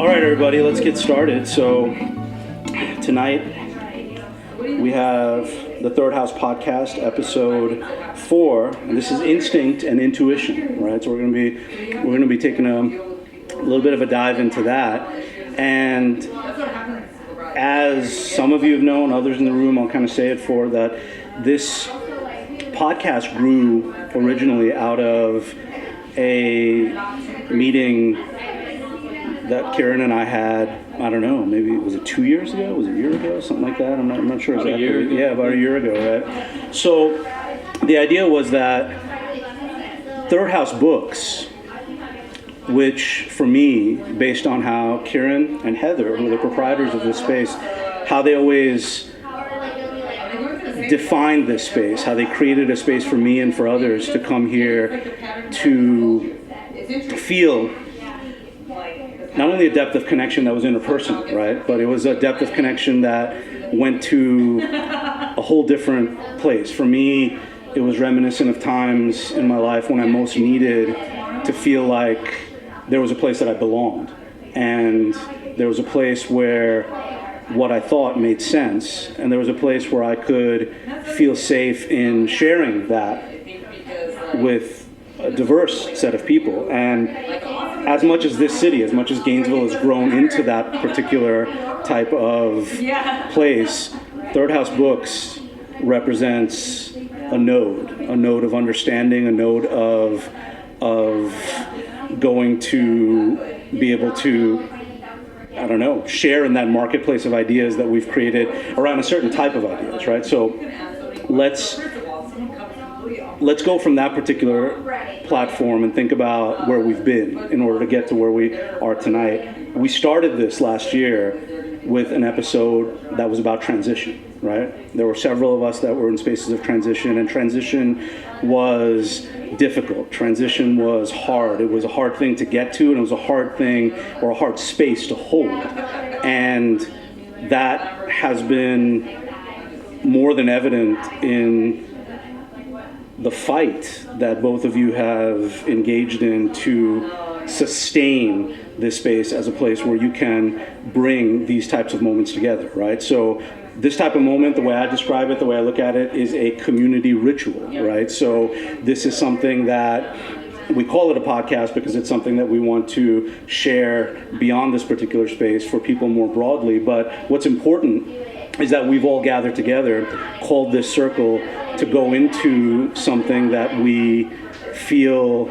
All right, everybody, let's get started. So tonight we have the Third House Podcast, episode 4, and this is instinct and intuition, right? So we're going to be taking a little bit of a dive into that. And as some of you have known, others in the room, I'll kind of say it for that this podcast grew originally out of a meeting that Kiren and I had, I don't know, maybe was it 2 years ago? Was it a year ago? Something like that? I'm not sure exactly. Yeah, about a year ago, right? So the idea was that Third House Books, which for me, based on how Kiren and Heather, who are the proprietors of this space, how they always defined this space, how they created a space for me and for others to come here to feel not only a depth of connection that was interpersonal, right, but it was a depth of connection that went to a whole different place. For me, it was reminiscent of times in my life when I most needed to feel like there was a place that I belonged, and there was a place where what I thought made sense, and there was a place where I could feel safe in sharing that with a diverse set of people. And as much as this city, as much as Gainesville has grown into that particular type of place, Third House Books represents a node of understanding, a node of going to be able to, I don't know, share in that marketplace of ideas that we've created around a certain type of ideas, right? So let's go from that particular platform and think about where we've been in order to get to where we are tonight. We started this last year with an episode that was about transition, right? There were several of us that were in spaces of transition, and transition was difficult. Transition was hard. It was a hard thing to get to, and it was a hard thing or a hard space to hold. And that has been more than evident in the fight that both of you have engaged in to sustain this space as a place where you can bring these types of moments together, right? So this type of moment, the way I describe it, the way I look at it, is a community ritual, right? So this is something that we call it a podcast because it's something that we want to share beyond this particular space for people more broadly. But what's important is that we've all gathered together, called this circle, to go into something that we feel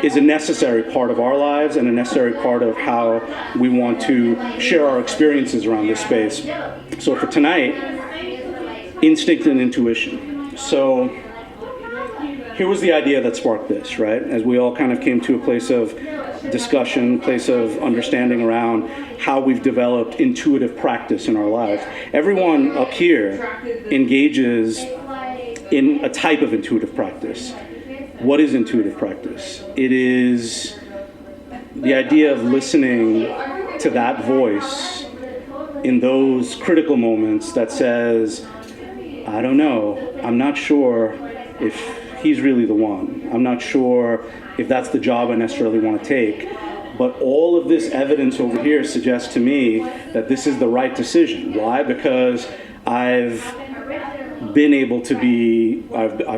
is a necessary part of our lives and a necessary part of how we want to share our experiences around this space. So for tonight, instinct and intuition. So here was the idea that sparked this, right? As we all kind of came to a place of discussion, place of understanding around how we've developed intuitive practice in our lives. Everyone up here engages in a type of intuitive practice. What is intuitive practice? It is the idea of listening to that voice in those critical moments that says, I don't know, I'm not sure if he's really the one. I'm not sure if that's the job I necessarily want to take. But all of this evidence over here suggests to me that this is the right decision. Why? Because I've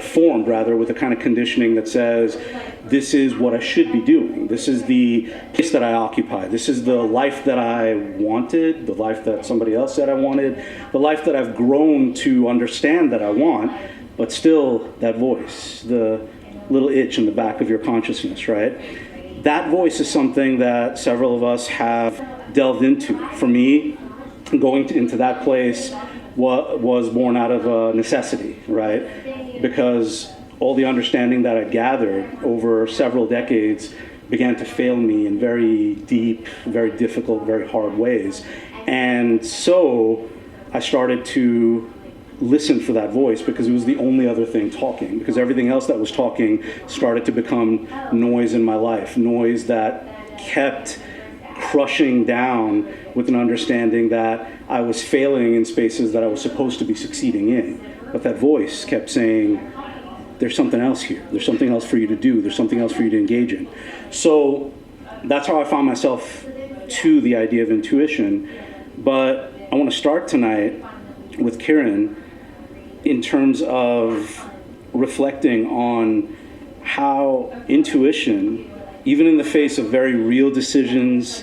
formed with a kind of conditioning that says, this is what I should be doing. This is the place that I occupy. This is the life that I wanted, the life that somebody else said I wanted, the life that I've grown to understand that I want, but still that voice, the little itch in the back of your consciousness, right? That voice is something that several of us have delved into. For me, going into that place was born out of a necessity, right? Because all the understanding that I gathered over several decades began to fail me in very deep, very difficult, very hard ways. And so I started to listen for that voice because it was the only other thing talking, because everything else that was talking started to become noise in my life, noise that kept crushing down with an understanding that I was failing in spaces that I was supposed to be succeeding in. But that voice kept saying, there's something else here. There's something else for you to do. There's something else for you to engage in. So that's how I found myself to the idea of intuition. But I want to start tonight with Kiren in terms of reflecting on how intuition, even in the face of very real decisions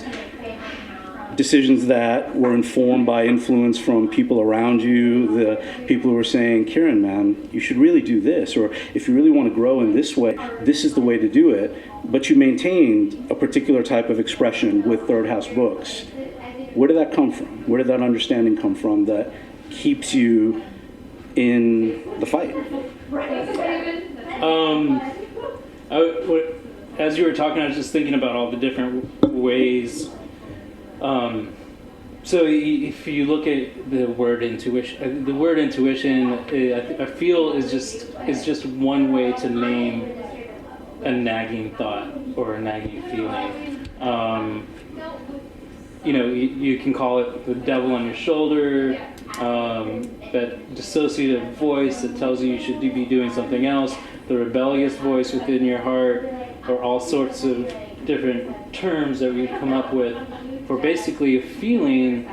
that were informed by influence from people around you, the people who were saying, Kiren, man, you should really do this, or if you really want to grow in this way, this is the way to do it. But you maintained a particular type of expression with Third House Books. Where did that come from? Where did that understanding come from that keeps you in the fight? As you were talking, I was just thinking about all the different ways. So if you look at the word intuition, I feel is just one way to name a nagging thought or a nagging feeling. You can call it the devil on your shoulder, that dissociative voice that tells you should be doing something else, the rebellious voice within your heart, or all sorts of different terms that we've come up with for basically a feeling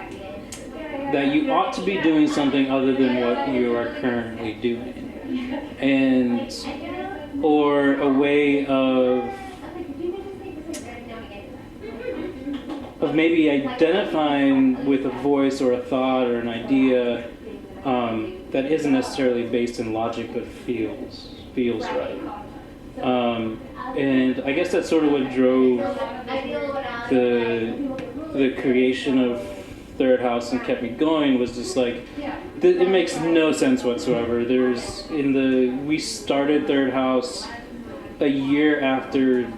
that you ought to be doing something other than what you are currently doing. And, or a way of maybe identifying with a voice or a thought or an idea that isn't necessarily based in logic but feels right. And I guess that's sort of what drove the creation of Third House and kept me going, was just like, it makes no sense whatsoever. We started Third House a year after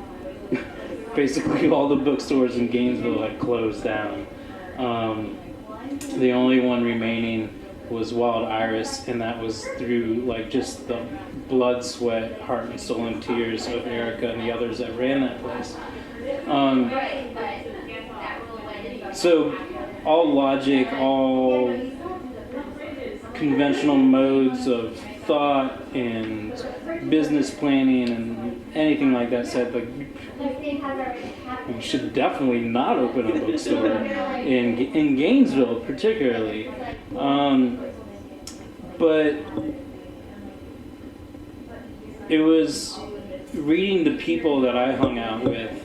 basically all the bookstores in Gainesville had closed down. The only one remaining was Wild Iris, and that was through like just the blood, sweat, heart, and soul and tears of Erica and the others that ran that place. So all logic, all conventional modes of thought and business planning and anything like that said, like, you should definitely not open a bookstore in Gainesville particularly. But it was reading the people that I hung out with.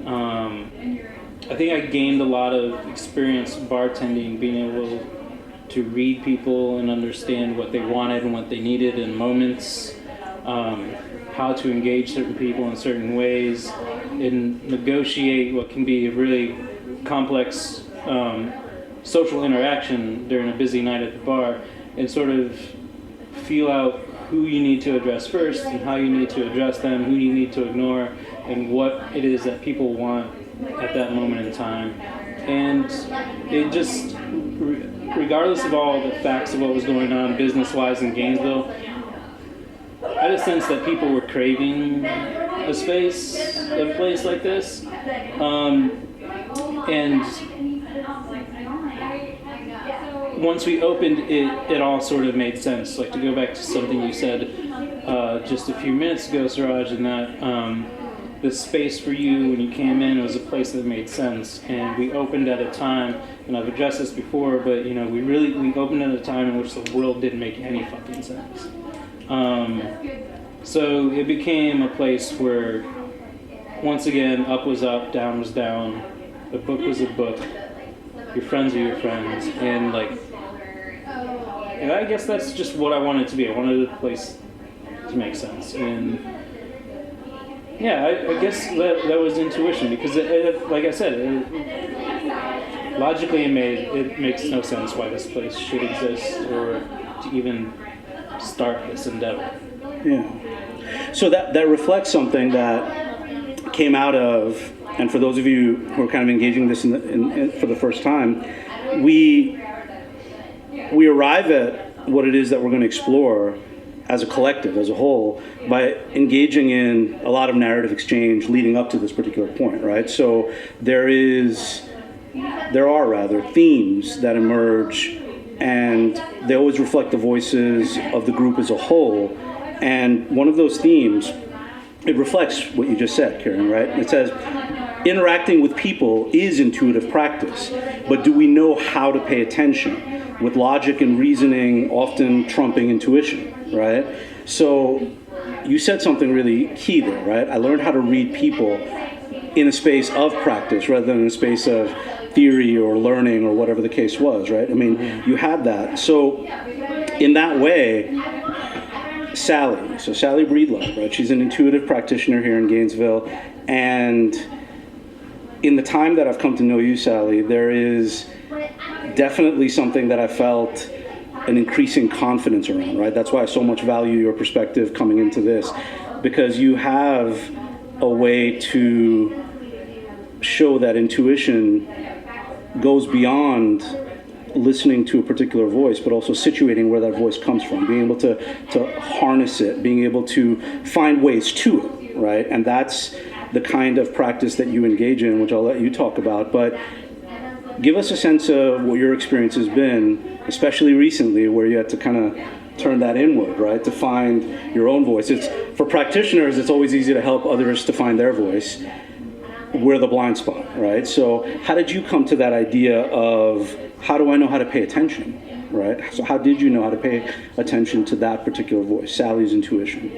I think I gained a lot of experience bartending, being able to read people and understand what they wanted and what they needed in moments, how to engage certain people in certain ways, and negotiate what can be a really complex social interaction during a busy night at the bar, and sort of feel out who you need to address first and how you need to address them, who you need to ignore, and what it is that people want at that moment in time. And it just, regardless of all the facts of what was going on business-wise in Gainesville, I had a sense that people were craving a place like this. And once we opened it, it all sort of made sense. Like, to go back to something you said just a few minutes ago, Suraj, and that the space for you when you came in was a place that made sense. And we opened at a time, and I've addressed this before, but we opened at a time in which the world didn't make any fucking sense. So it became a place where, once again, up was up, down was down, a book was a book, your friends are your friends, and I guess that's just what I wanted it to be. I wanted a place to make sense, and yeah, I guess that was intuition, because it, like I said, logically it makes no sense why this place should exist or to even start this endeavor. Yeah. So that reflects something that came out of, and for those of you who are kind of engaging this for the first time, we arrive at what it is that we're going to explore as a collective, as a whole, by engaging in a lot of narrative exchange leading up to this particular point, right? So there are themes that emerge, and they always reflect the voices of the group as a whole. And one of those themes, it reflects what you just said, Kiren, right? It says, interacting with people is intuitive practice, but do we know how to pay attention? With logic and reasoning often trumping intuition, right? So you said something really key there, right? I learned how to read people in a space of practice rather than in a space of theory or learning or whatever the case was, right? I mean, you had that. So in that way, Sally Breedlove, right? She's an intuitive practitioner here in Gainesville, and in the time that I've come to know you, Sally, there is definitely something that I felt an increasing confidence around, right? That's why I so much value your perspective coming into this, because you have a way to show that intuition goes beyond listening to a particular voice, but also situating where that voice comes from, being able to harness it, being able to find ways to it, right? And that's the kind of practice that you engage in, which I'll let you talk about. But give us a sense of what your experience has been, especially recently, where you had to kind of turn that inward, right, to find your own voice. It's for practitioners, it's always easy to help others to find their voice. We're the blind spot, right? So how did you come to that idea of, how do I know how to pay attention, right? So how did you know how to pay attention to that particular voice, Sally's intuition?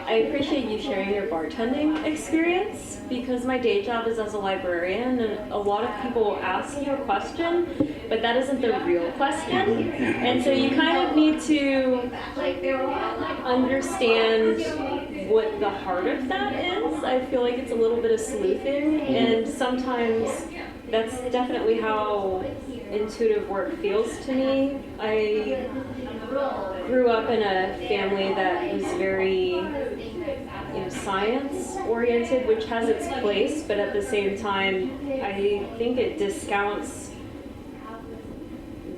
I appreciate you sharing your bartending experience, because my day job is as a librarian, and a lot of people ask you a question, but that isn't the real question. And so you kind of need to understand what the heart of that is. I feel like it's a little bit of sleuthing, and sometimes that's definitely how intuitive work feels to me. I grew up in a family that was very science oriented, which has its place, but at the same time I think it discounts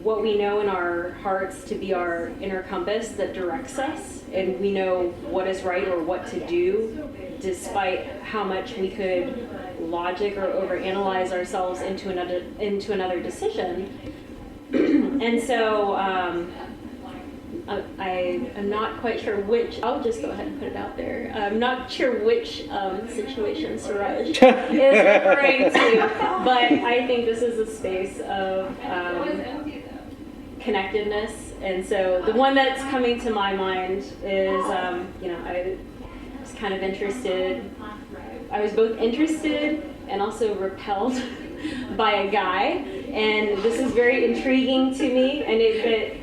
what we know in our hearts to be our inner compass that directs us, and we know what is right or what to do, despite how much we could logic or overanalyze ourselves into another decision. And so I am not quite sure which, I'll just go ahead and put it out there. I'm not sure which situation Suraj is referring to, but I think this is a space of connectedness. And so the one that's coming to my mind is, I was kind of interested. I was both interested and also repelled by a guy, and this is very intriguing to me, and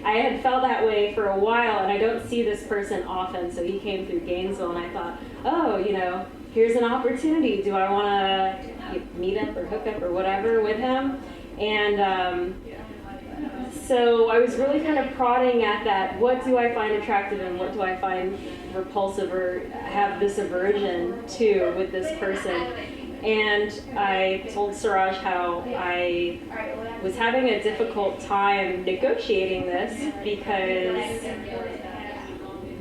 I had felt that way for a while, and I don't see this person often, so he came through Gainesville, and I thought, oh, here's an opportunity. Do I want to meet up or hook up or whatever with him? And so I was really kind of prodding at that. What do I find attractive and what do I find repulsive or have this aversion to with this person? And I told Suraj how I was having a difficult time negotiating this, because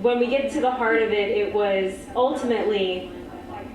when we get to the heart of it, it was ultimately,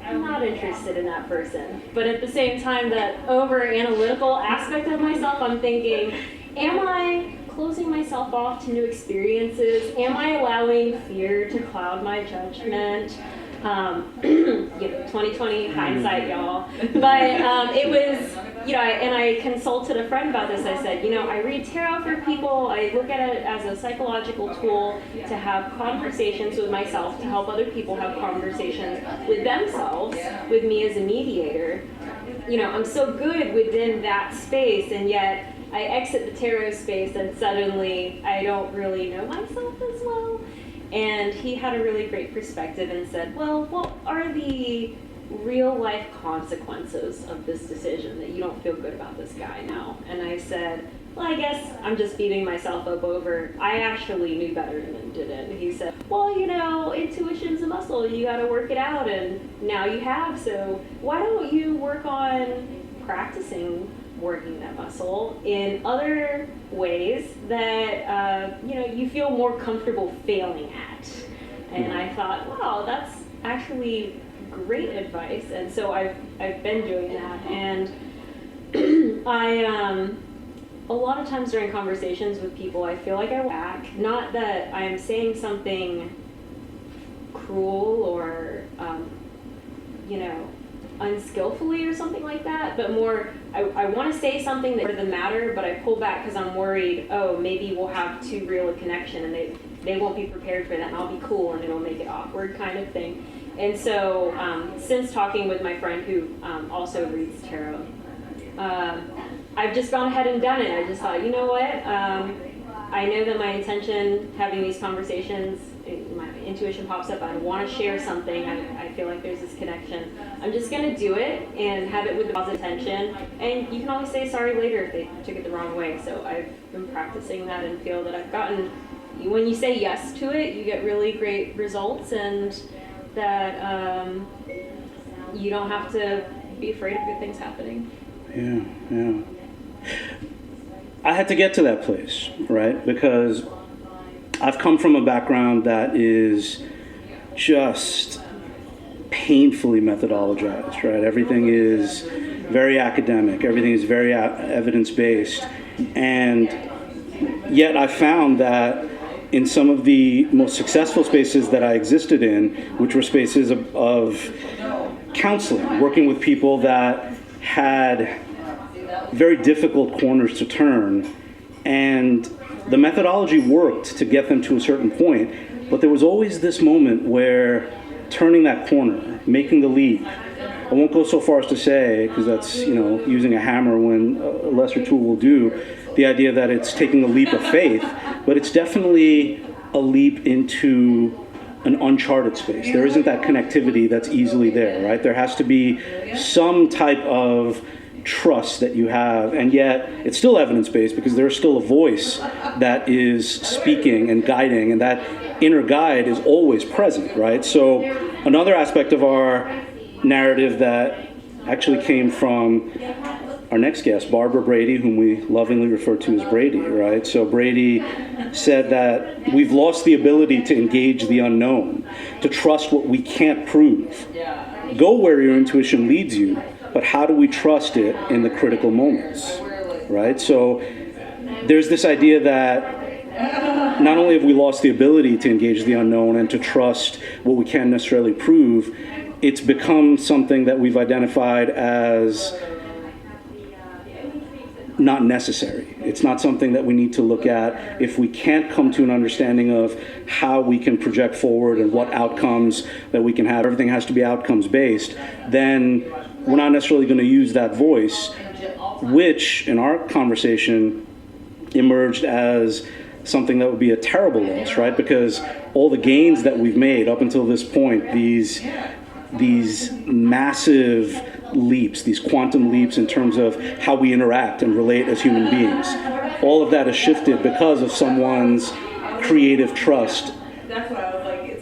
I'm not interested in that person. But at the same time, that over-analytical aspect of myself, I'm thinking, am I closing myself off to new experiences? Am I allowing fear to cloud my judgment? 2020 hindsight, y'all. But it was, and I consulted a friend about this. I said, I read tarot for people. I look at it as a psychological tool to have conversations with myself, to help other people have conversations with themselves, with me as a mediator. I'm so good within that space, and yet I exit the tarot space and suddenly I don't really know myself as well. And he had a really great perspective and said, well, what are the real life consequences of this decision that you don't feel good about this guy now? And I said, well, I guess I'm just beating myself up over, I actually knew better than didn't. And he said, well, intuition's a muscle, you gotta work it out, and now you have, so why don't you work on practicing working that muscle in other ways that you feel more comfortable failing at. And I thought, wow, that's actually great advice. And so I've been doing that, and a lot of times during conversations with people, I feel like I whack, not that I'm saying something cruel or unskillfully or something like that, but more, I want to say something that doesn't matter, but I pull back because I'm worried, maybe we'll have too real a connection and they won't be prepared for that, and I'll be cool and it'll make it awkward kind of thing. And so since talking with my friend who also reads tarot, I've just gone ahead and done it. I just thought, you know what? I know that my intention having these conversations, my intuition pops up, I want to share something, I feel like there's this connection. I'm just going to do it and have it with the positive intention, and you can always say sorry later if they took it the wrong way. So I've been practicing that and feel that I've gotten, when you say yes to it, you get really great results, and that you don't have to be afraid of good things happening. Yeah. I had to get to that place, right? Because I've come from a background that is just painfully methodologized, right? Everything is very academic, everything is very evidence-based, and yet I found that in some of the most successful spaces that I existed in, which were spaces of counseling, working with people that had very difficult corners to turn, and the methodology worked to get them to a certain point, but there was always this moment where turning that corner, making the leap, I won't go so far as to say, because that's using a hammer when a lesser tool will do, the idea that it's taking a leap of faith, but it's definitely a leap into an uncharted space. There isn't that connectivity that's easily there, right? There has to be some type of trust that you have, and yet it's still evidence-based because there's still a voice that is speaking and guiding, and that inner guide is always present, right? So another aspect of our narrative that actually came from our next guest, Barbara Brady, whom we lovingly refer to as Brady, right? So Brady said that we've lost the ability to engage the unknown, to trust what we can't prove. Go where your intuition leads you, but how do we trust it in the critical moments, right? So there's this idea that not only have we lost the ability to engage the unknown and to trust what we can't necessarily prove, it's become something that we've identified as not necessary. It's not something that we need to look at. If we can't come to an understanding of how we can project forward and what outcomes that we can have, everything has to be outcomes based, then we're not necessarily going to use that voice, which in our conversation emerged as something that would be a terrible loss, right? Because all the gains that we've made up until this point, these massive leaps, these quantum leaps in terms of how we interact and relate as human beings, all of that has shifted because of someone's creative trust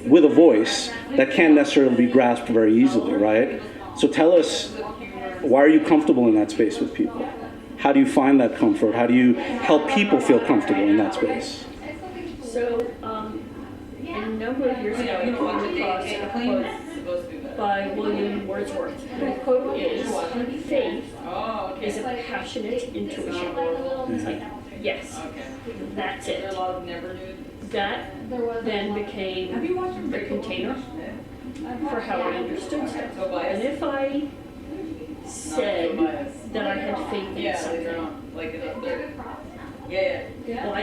with a voice that can't necessarily be grasped very easily, right? So tell us, why are you comfortable in that space with people? How do you find that comfort? How do you help people feel comfortable in that space? So, a number of years ago, I came across a quote by William Wordsworth. The quote is, "Faith is a passionate intuition." It's like, yes, that's it. That then became the container for how I understood stuff. And if I said that I had faith in something, why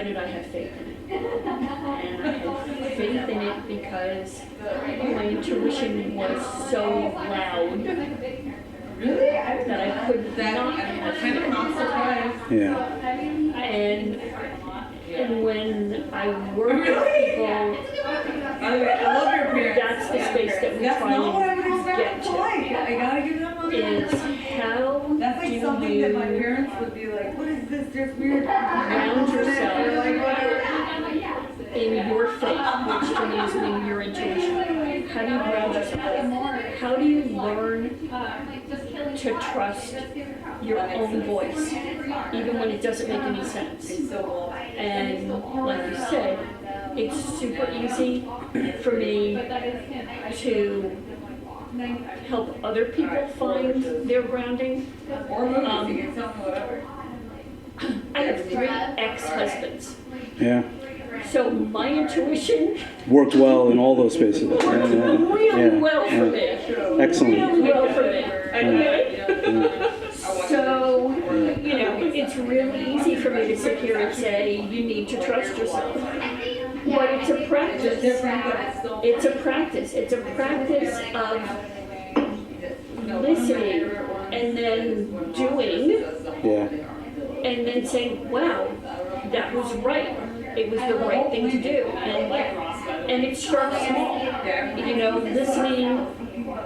did I have faith in it? And I had faith in it because my intuition was so loud that I could not have faith. Yeah. And when I work with people, that's the space that we try and get to. Is how that's like something that my parents would be like, what is this? There's weird. Ground yourself in your faith, which to me is in your intuition. How do you ground yourself? How do you learn to trust your own voice, even when it doesn't make any sense? And like you said, it's super easy for me to help other people find their grounding. I have 3 ex-husbands. Yeah. So my intuition Worked well in all those spaces. worked really well for me. Excellent. Really well for me. Okay? So, you know, it's really easy for me to sit here and say, you need to trust yourself. But it's a practice. It's a practice. It's a practice of listening and then doing Yeah. and then saying, wow, that was right. It was the right thing to do. And it starts small. You know, listening,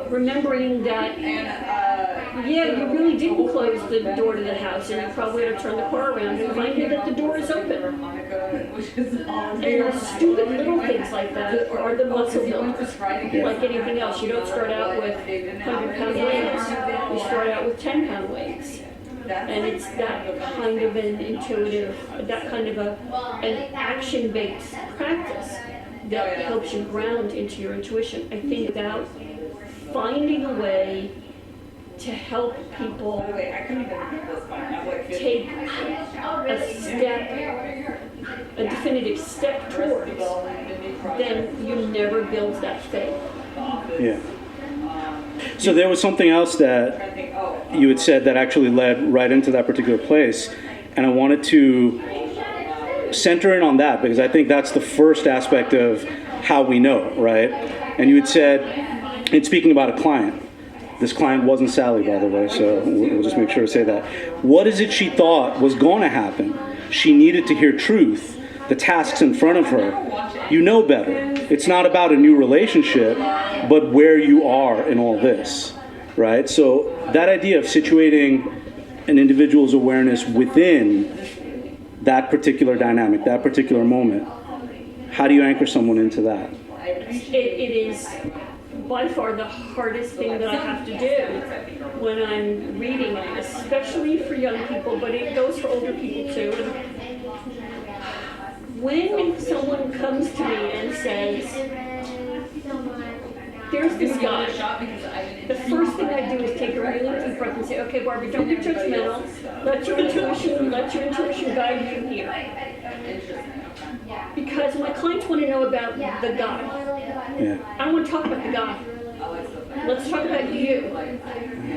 remembering that, yeah, you really didn't close the door to the house and you probably ought to turn the car around and find out that the door is open. And the stupid little things like that are the muscle builders. Like anything else, you don't start out with 100-pound weights. You start out with 10-pound weights. And it's that kind of an intuitive, that kind of an action-based practice that helps you ground into your intuition. I think about finding a way to help people take a step, a definitive step towards, then you never build that faith. Yeah. So there was something else that you had said that actually led right into that particular place, and I wanted to center in on that because I think that's the first aspect of how we know, right? And you had said, in speaking about a client, this client wasn't Sally, by the way, so we'll just make sure to say that. What is it she thought was going to happen? She needed to hear truth, the tasks in front of her. You know better. It's not about a new relationship, but where you are in all this, right? So that idea of situating an individual's awareness within that particular dynamic, that particular moment, how do you anchor someone into that? It is by far the hardest thing that I have to do when I'm reading it, especially for young people, but it goes for older people too. When someone comes to me and says, there's this guy, the first thing I do is take a really deep breath and say, okay, Barbara, don't be judgmental. Let your intuition guide you here. Because my clients want to know about the guy. Yeah. I don't want to talk about the guy. Let's talk about you.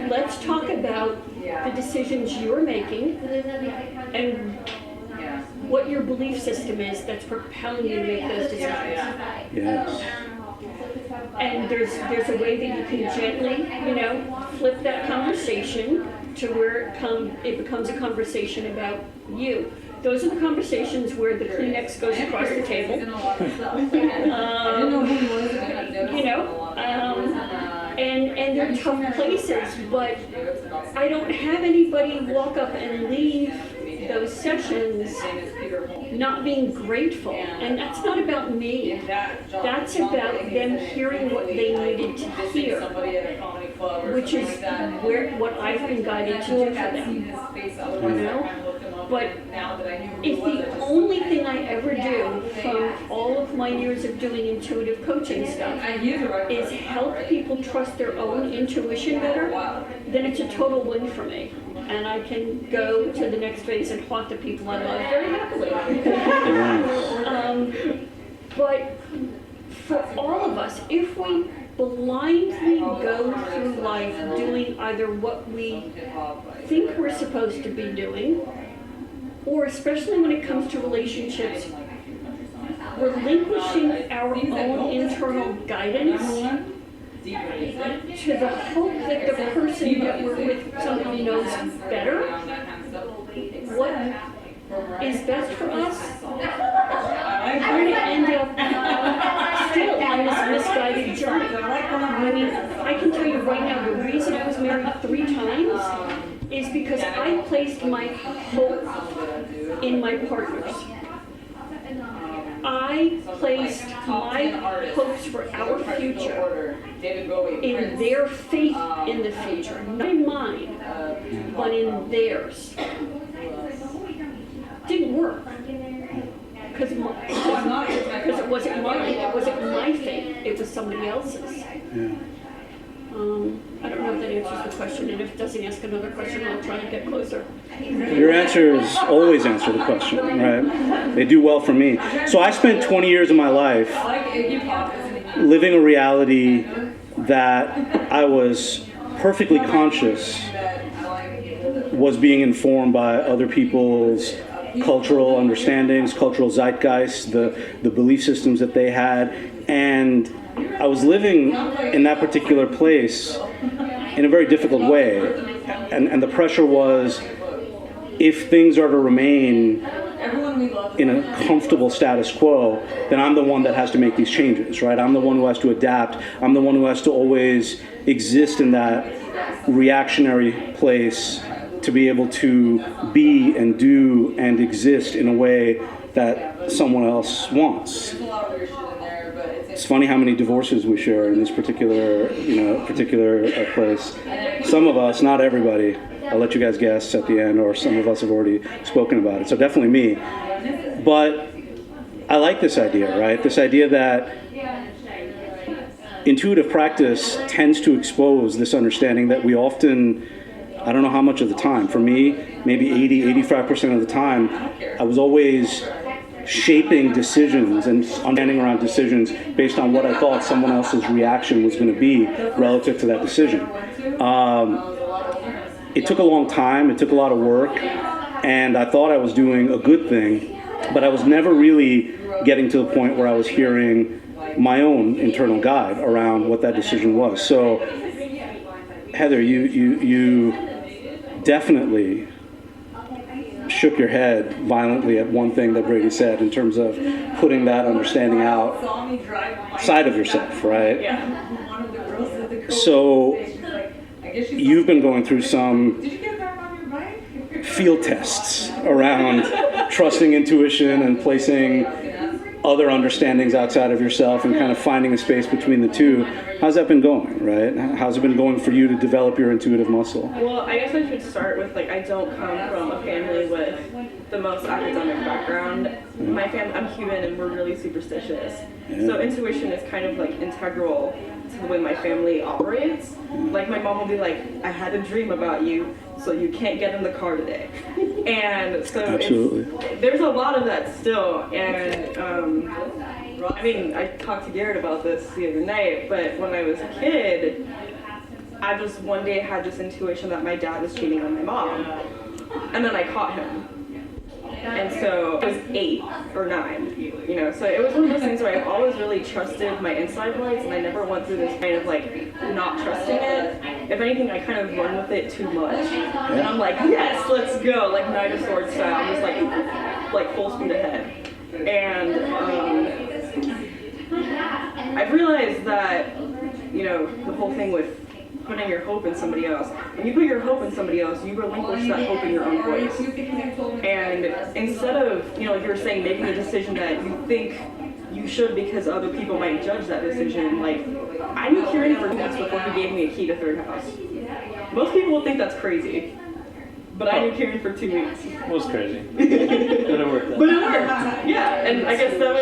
Let's talk about the decisions you're making and what your belief system is that's propelling you to make those decisions. Yes. And there's a way that you can gently, flip that conversation to where it becomes a conversation about you. Those are the conversations where the Kleenex goes across the table. And they're tough places, but I don't have anybody walk up and leave those sessions not being grateful. And that's not about me. That's about them hearing what they needed to hear, which is what I've been guided to do for them. But if the only thing I ever do from all of my years of doing intuitive coaching stuff is help people trust their own intuition better, then it's a total win for me. And I can go to the next phase and haunt the people I love very happily. But for all of us, if we blindly go through life doing either what we think we're supposed to be doing, or especially when it comes to relationships, relinquishing our own internal guidance to the hope that the person that we're with somehow knows better what is best for us, we're going to end up still on this misguided journey. I mean, I can tell you right now, the reason I was married 3 times is because I placed my hope in my partners. I placed my hopes for our future in their faith in the future, not in mine, but in theirs. Didn't work because it wasn't mine. It wasn't my faith. It was somebody else's. Yeah. I don't know if that answers the question, and if it doesn't, ask another question, I'll try and get closer. Your answers always answer the question, right? They do well for me. So I spent 20 years of my life living a reality that I was perfectly conscious was being informed by other people's cultural understandings, cultural zeitgeist, the belief systems that they had. And I was living in that particular place in a very difficult way. And the pressure was, if things are to remain in a comfortable status quo, then I'm the one that has to make these changes, right? I'm the one who has to adapt. I'm the one who has to always exist in that reactionary place to be able to be and do and exist in a way that someone else wants. It's funny how many divorces we share in this particular place. Some of us, not everybody, I'll let you guys guess at the end, or some of us have already spoken about it, so definitely me. But I like this idea, right? This idea that intuitive practice tends to expose this understanding that we often, I don't know how much of the time, for me, maybe 85% of the time, I was always shaping decisions and understanding around decisions based on what I thought someone else's reaction was going to be relative to that decision. It took a long time, it took a lot of work, and I thought I was doing a good thing, but I was never really getting to the point where I was hearing my own internal guide around what that decision was. So, Heather, you definitely shook your head violently at one thing that Brady said in terms of putting that understanding outside of yourself, right? So you've been going through some field tests around trusting intuition and placing other understandings outside of yourself and kind of finding a space between the two. How's that been going, right? How's it been going for you to develop your intuitive muscle? Well, I guess I should start with, I don't come from a family with the most academic background. My family, I'm Cuban, and we're really superstitious. Yeah. So intuition is kind of integral to the way my family operates. My mom will be like, I had a dream about you, so you can't get in the car today. And so there's a lot of that still. And I talked to Garrett about this the other night, but when I was a kid, I just one day had this intuition that my dad was cheating on my mom. And then I caught him. And so I was 8 or 9, so it was one of those things where I've always really trusted my inside voice, and I never went through this kind of not trusting it. If anything, I kind of run with it too much. And I'm like, yes, let's go, Knight of Swords style. I'm just full speed ahead. And I've realized that, the whole thing with putting your hope in somebody else. When you put your hope in somebody else, you relinquish that hope in your own voice. And instead of, like you were saying, making a decision that you think you should because other people might judge that decision, I knew Kiren for weeks before he gave me a key to third house. Most people will think that's crazy, but I knew Kiren for 2 weeks. It was crazy. But it worked. But it worked. Yeah, and I guess that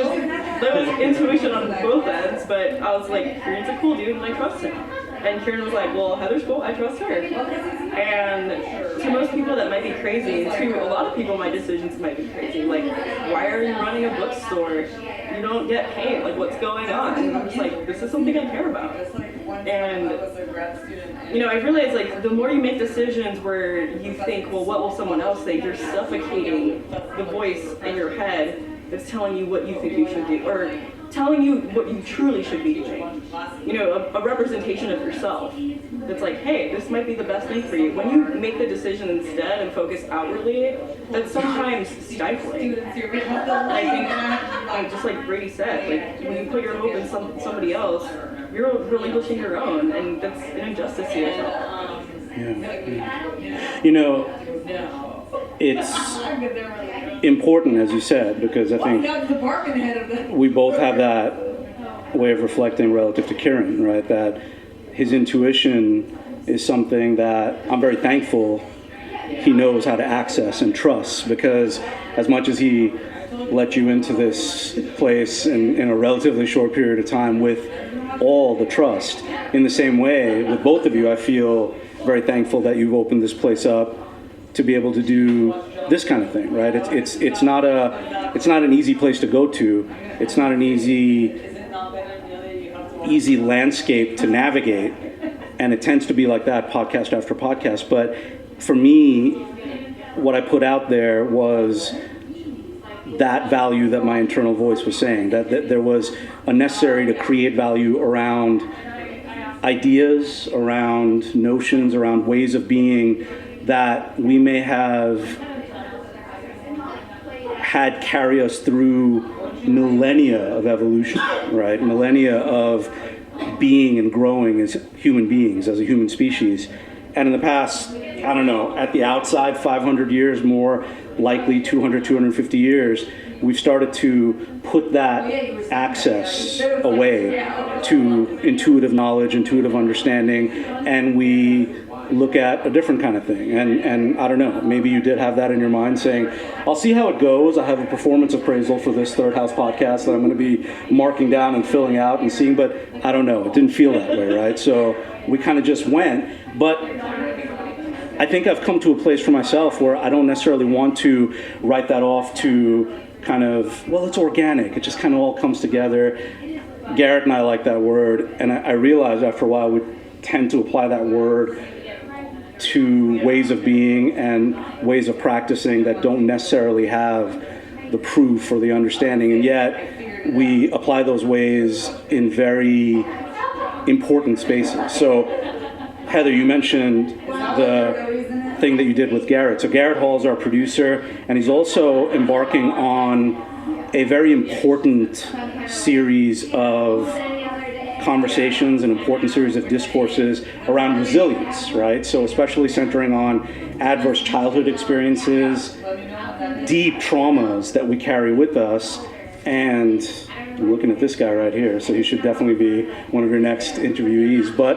was intuition on both ends, but I was like, Kiren's a cool dude and I trust him. And Kiren was like, well, Heather's cool, I trust her. And to most people that might be crazy, and to a lot of people my decisions might be crazy. Why are you running a bookstore? You don't get paid, what's going on? And I'm just like, this is something I care about. And, I realized the more you make decisions where you think, well, what will someone else think? You're suffocating the voice in your head that's telling you what you think you should do, or telling you what you truly should be doing. A representation of yourself that's hey, this might be the best thing for you. When you make the decision instead and focus outwardly, that's sometimes stifling. And I think, just like Brady said, when you put your hope in somebody else, you're relinquishing your own, and that's an injustice to yourself. It's important, as you said, because I think we both have that way of reflecting relative to Kiren, right? That his intuition is something that I'm very thankful he knows how to access and trust, because as much as he let you into this place in a relatively short period of time with all the trust. In the same way, with both of you, I feel very thankful that you've opened this place up to be able to do this kind of thing, right? It's not an easy place to go to. It's not an easy landscape to navigate, and it tends to be like that podcast after podcast. But for me, what I put out there was that value that my internal voice was saying, that there was a necessary to create value around ideas, around notions, around ways of being that we may have had carry us through millennia of evolution, right? Millennia of being and growing as human beings, as a human species. And in the past, I don't know, at the outside, 500 years, more likely 200, 250 years, we've started to put that access away to intuitive knowledge, intuitive understanding, and we look at a different kind of thing. And I don't know, maybe you did have that in your mind saying, I'll see how it goes. I have a performance appraisal for this Third House podcast that I'm going to be marking down and filling out and seeing, but I don't know, it didn't feel that way, right? So we kind of just went. But I think I've come to a place for myself where I don't necessarily want to write that off to kind of, well, it's organic. It just kind of all comes together. Garrett and I like that word, and I realized after a while we tend to apply that word to ways of being and ways of practicing that don't necessarily have the proof or the understanding, and yet we apply those ways in very important spaces. So, Heather, you mentioned the thing that you did with Garrett. So Garrett Hall is our producer, and he's also embarking on a very important series of conversations, an important series of discourses around resilience, right? So especially centering on adverse childhood experiences, deep traumas that we carry with us. And I'm looking at this guy right here, so he should definitely be one of your next interviewees. But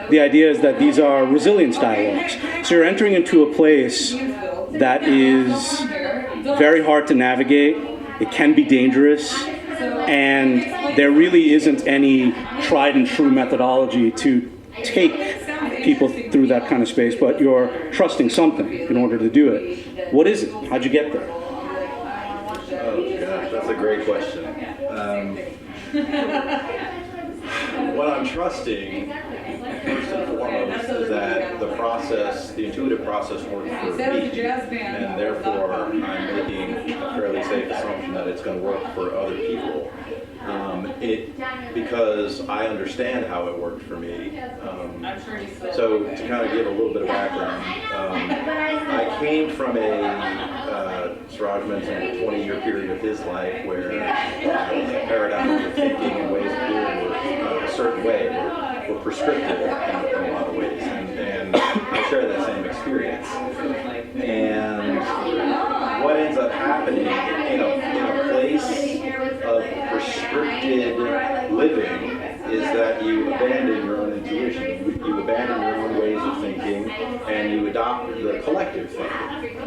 the idea is that these are resilience dialogues. So you're entering into a place that is very hard to navigate. It can be dangerous. And there really isn't any tried and true methodology to take people through that kind of space, but you're trusting something in order to do it. What is it? How'd you get there? Oh gosh, that's a great question. What I'm trusting, first and foremost, is that the process, the intuitive process worked for me, and therefore I'm making a fairly safe assumption that it's going to work for other people. Because I understand how it worked for me. So to kind of give a little bit of background, I came from Siraj mentioned a 20-year period of his life where paradigms of thinking and ways of doing were a certain way, were prescriptive in a lot of ways, and I share that same experience. And what ends up happening in a place of prescripted living is that you abandon your own intuition, you abandon your own ways of thinking, and you adopt the collective thinking.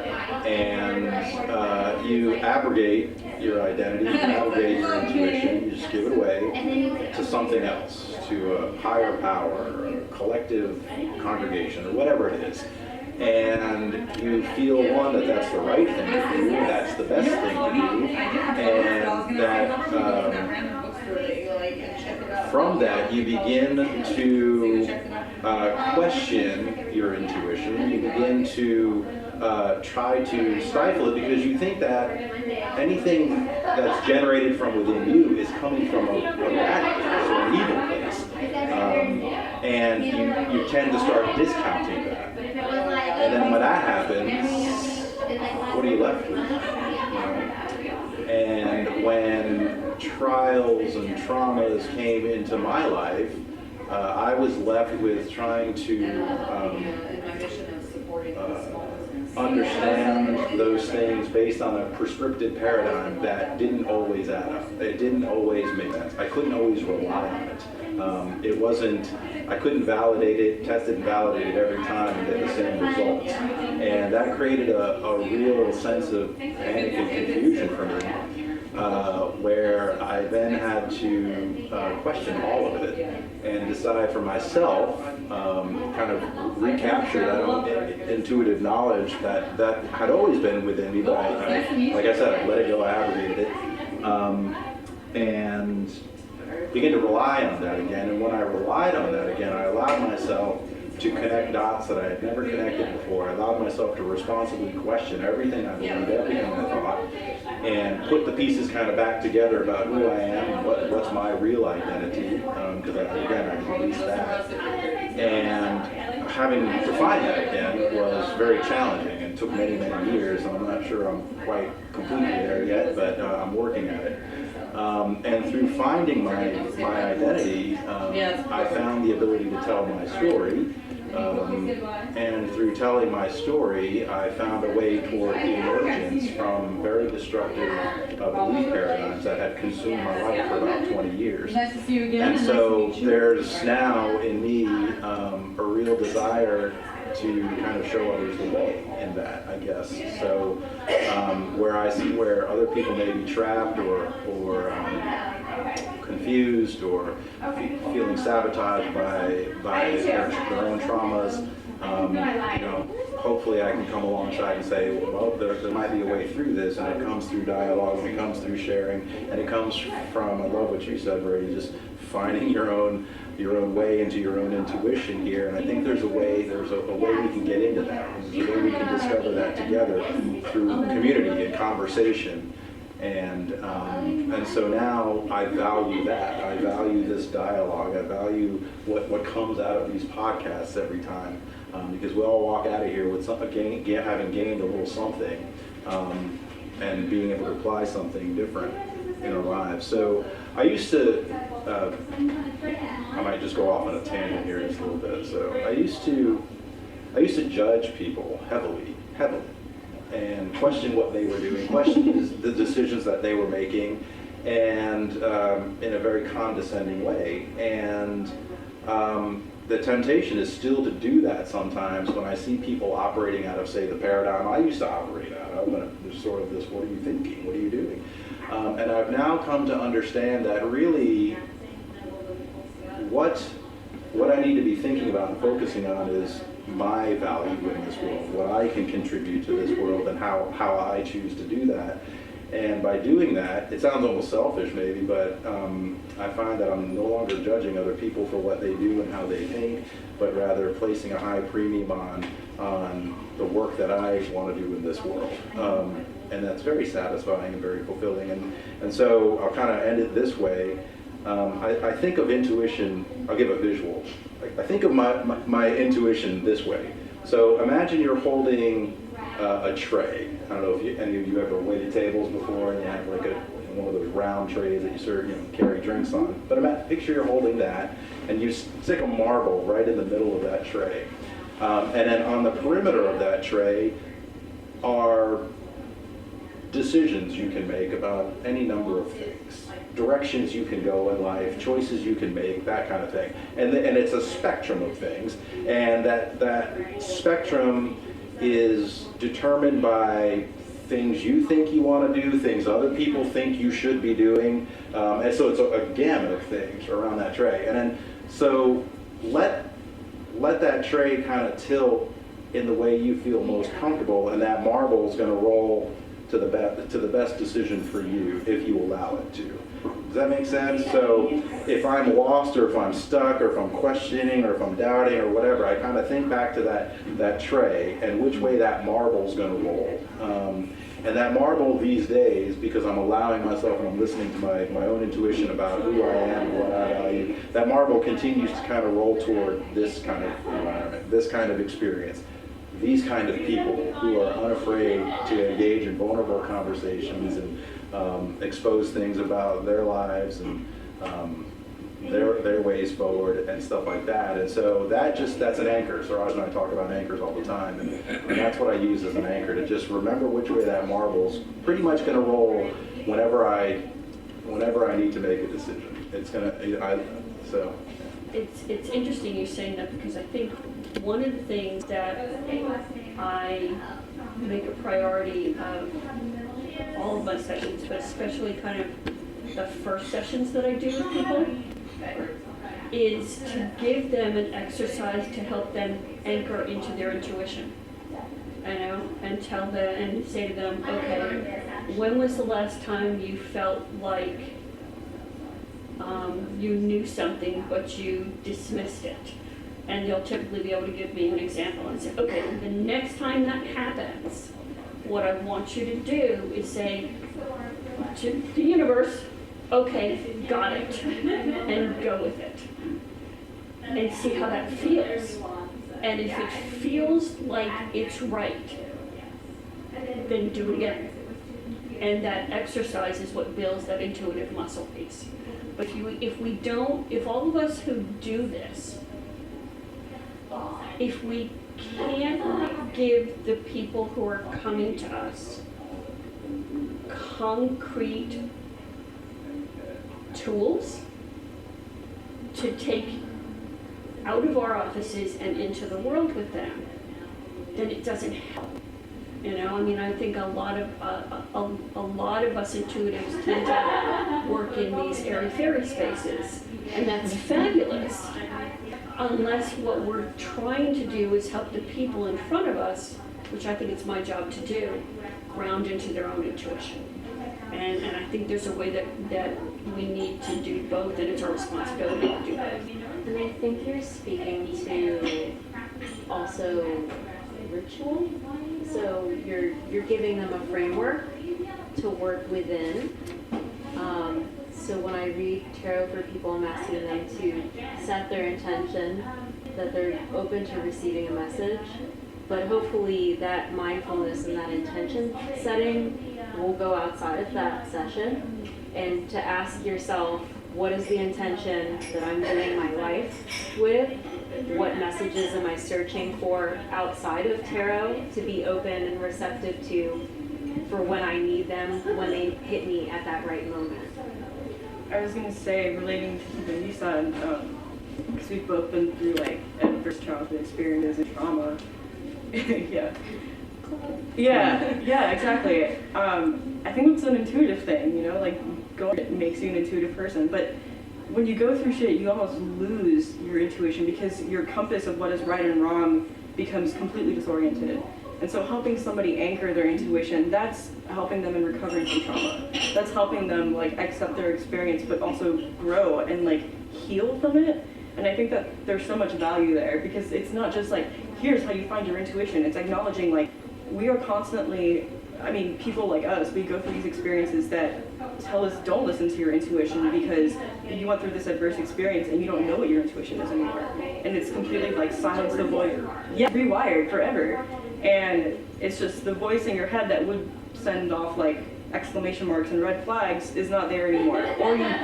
And you abrogate your identity, you abrogate your intuition, you just give it away to something else, to a higher power, a collective congregation, or whatever it is. And you feel, one, that that's the right thing to do, that's the best thing to do, and that from that you begin to question your intuition, you begin to try to stifle it because you think that anything that's generated from within you is coming from a bad place or an evil place. And you tend to start discounting that. And then when that happens, what are you left with? And when trials and traumas came into my life, I was left with trying to understand those things based on a prescriptive paradigm that didn't always add up. It didn't always make sense. I couldn't always rely on it. I couldn't validate it, test it and validate it every time and get the same results. And that created a real sense of panic and confusion for me. where I then had to question all of it and decide for myself, kind of recapture that own intuitive knowledge that had always been within me, but like I said, I let it go, I abrogated it, and began to rely on that again. And when I relied on that again, I allowed myself to connect dots that I had never connected before. I allowed myself to responsibly question everything I believed, everything I thought, and put the pieces kind of back together about who I am and what's my real identity, because I released that. And having to find that again was very challenging and took many, many years. I'm not sure I'm quite completely there yet, but I'm working at it. And through finding my identity, I found the ability to tell my story. And through telling my story, I found a way toward the emergence from very destructive belief paradigms that had consumed my life for about 20 years. Nice to see you again. And so there's now in me a real desire to kind of show others the way in that, I guess. So where I see where other people may be trapped or confused or feeling sabotaged by their own traumas, hopefully I can come alongside and say, well, there might be a way through this, and it comes through dialogue, and it comes through sharing, and it comes from, I love what you said, Brady, just finding your own way into your own intuition here. And I think there's a way we can get into that. There's a way we can discover that together through community and conversation. And so now I value that. I value this dialogue. I value what comes out of these podcasts every time, because we all walk out of here with having gained a little something, and being able to apply something different in our lives. So I used to, I might just go off on a tangent here just a little bit. So I used to judge people heavily, and question what they were doing, question the decisions that they were making, and in a very condescending way. And the temptation is still to do that sometimes when I see people operating out of, say, the paradigm I used to operate out of. There's sort of this, what are you thinking? What are you doing? And I've now come to understand that really what I need to be thinking about and focusing on is my value in this world, what I can contribute to this world, and how I choose to do that. And by doing that, it sounds almost selfish maybe, but I find that I'm no longer judging other people for what they do and how they think, but rather placing a high premium on the work that I want to do in this world. And that's very satisfying and very fulfilling. And so I'll kind of end it this way. I think of intuition, I'll give a visual. I think of my intuition this way. So imagine you're holding a tray. I don't know if any of you ever waited tables before and you have like one of those round trays that you serve, carry drinks on. But picture you're holding that, and you stick a marble right in the middle of that tray. And then on the perimeter of that tray are decisions you can make about any number of things, directions you can go in life, choices you can make, that kind of thing. And it's a spectrum of things, and that spectrum is determined by things you think you want to do, things other people think you should be doing, and so it's a gamut of things around that tray. And then so let that tray kind of tilt in the way you feel most comfortable, and that marble is going to roll to the best decision for you if you allow it to. Does that make sense? So if I'm lost, or if I'm stuck, or if I'm questioning, or if I'm doubting, or whatever, I kind of think back to that tray and which way that marble's going to roll. And that marble these days, because I'm allowing myself and I'm listening to my own intuition about who I am and what I value, that marble continues to kind of roll toward this kind of environment, this kind of experience. These kind of people who are unafraid to engage in vulnerable conversations and expose things about their lives and their ways forward and stuff like that. And so that's an anchor. So Raj and I talk about anchors all the time, and that's what I use as an anchor, to just remember which way that marble's pretty much going to roll whenever I need to make a decision. It's so. It's interesting you saying that, because I think one of the things that I make a priority of all of my sessions, but especially kind of the first sessions that I do with people, is to give them an exercise to help them anchor into their intuition. And tell them and say to them, okay, when was the last time you felt like you knew something but you dismissed it? And they'll typically be able to give me an example and say, okay, the next time that happens, what I want you to do is say to the universe, okay, got it, and go with it. And see how that feels. And if it feels like it's right, then do it again. And that exercise is what builds that intuitive muscle piece. But if all of us who do this, if we can't give the people who are coming to us concrete tools to take out of our offices and into the world with them, then it doesn't help. I think a lot of us intuitives tend to work in these airy-fairy spaces, and that's fabulous. Unless what we're trying to do is help the people in front of us, which I think it's my job to do, ground into their own intuition. And I think there's a way that we need to do both, and it's our responsibility to do both. And I think you're speaking to also ritual. So you're giving them a framework to work within. So when I read tarot for people, I'm asking them to set their intention that they're open to receiving a message, but hopefully that mindfulness and that intention setting will go outside of that session, and to ask yourself, what is the intention that I'm doing my life with? What messages am I searching for outside of tarot to be open and receptive to for when I need them, when they hit me at that right moment? I was gonna say, relating to Lisa, because we've both been through like adverse childhood experiences and trauma. yeah, exactly. I think it's an intuitive thing, like it makes you an intuitive person. But when you go through shit, you almost lose your intuition because your compass of what is right and wrong becomes completely disoriented. And so helping somebody anchor their intuition, that's helping them in recovery from trauma. That's helping them accept their experience, but also grow and heal from it. And I think that there's so much value there, because it's not just here's how you find your intuition. It's acknowledging we are constantly, people like us, we go through these experiences that tell us don't listen to your intuition because you went through this adverse experience and you don't know what your intuition is anymore. And it's completely silence the voice. Yeah, rewired forever. And it's just the voice in your head that would send off exclamation marks and red flags is not there anymore,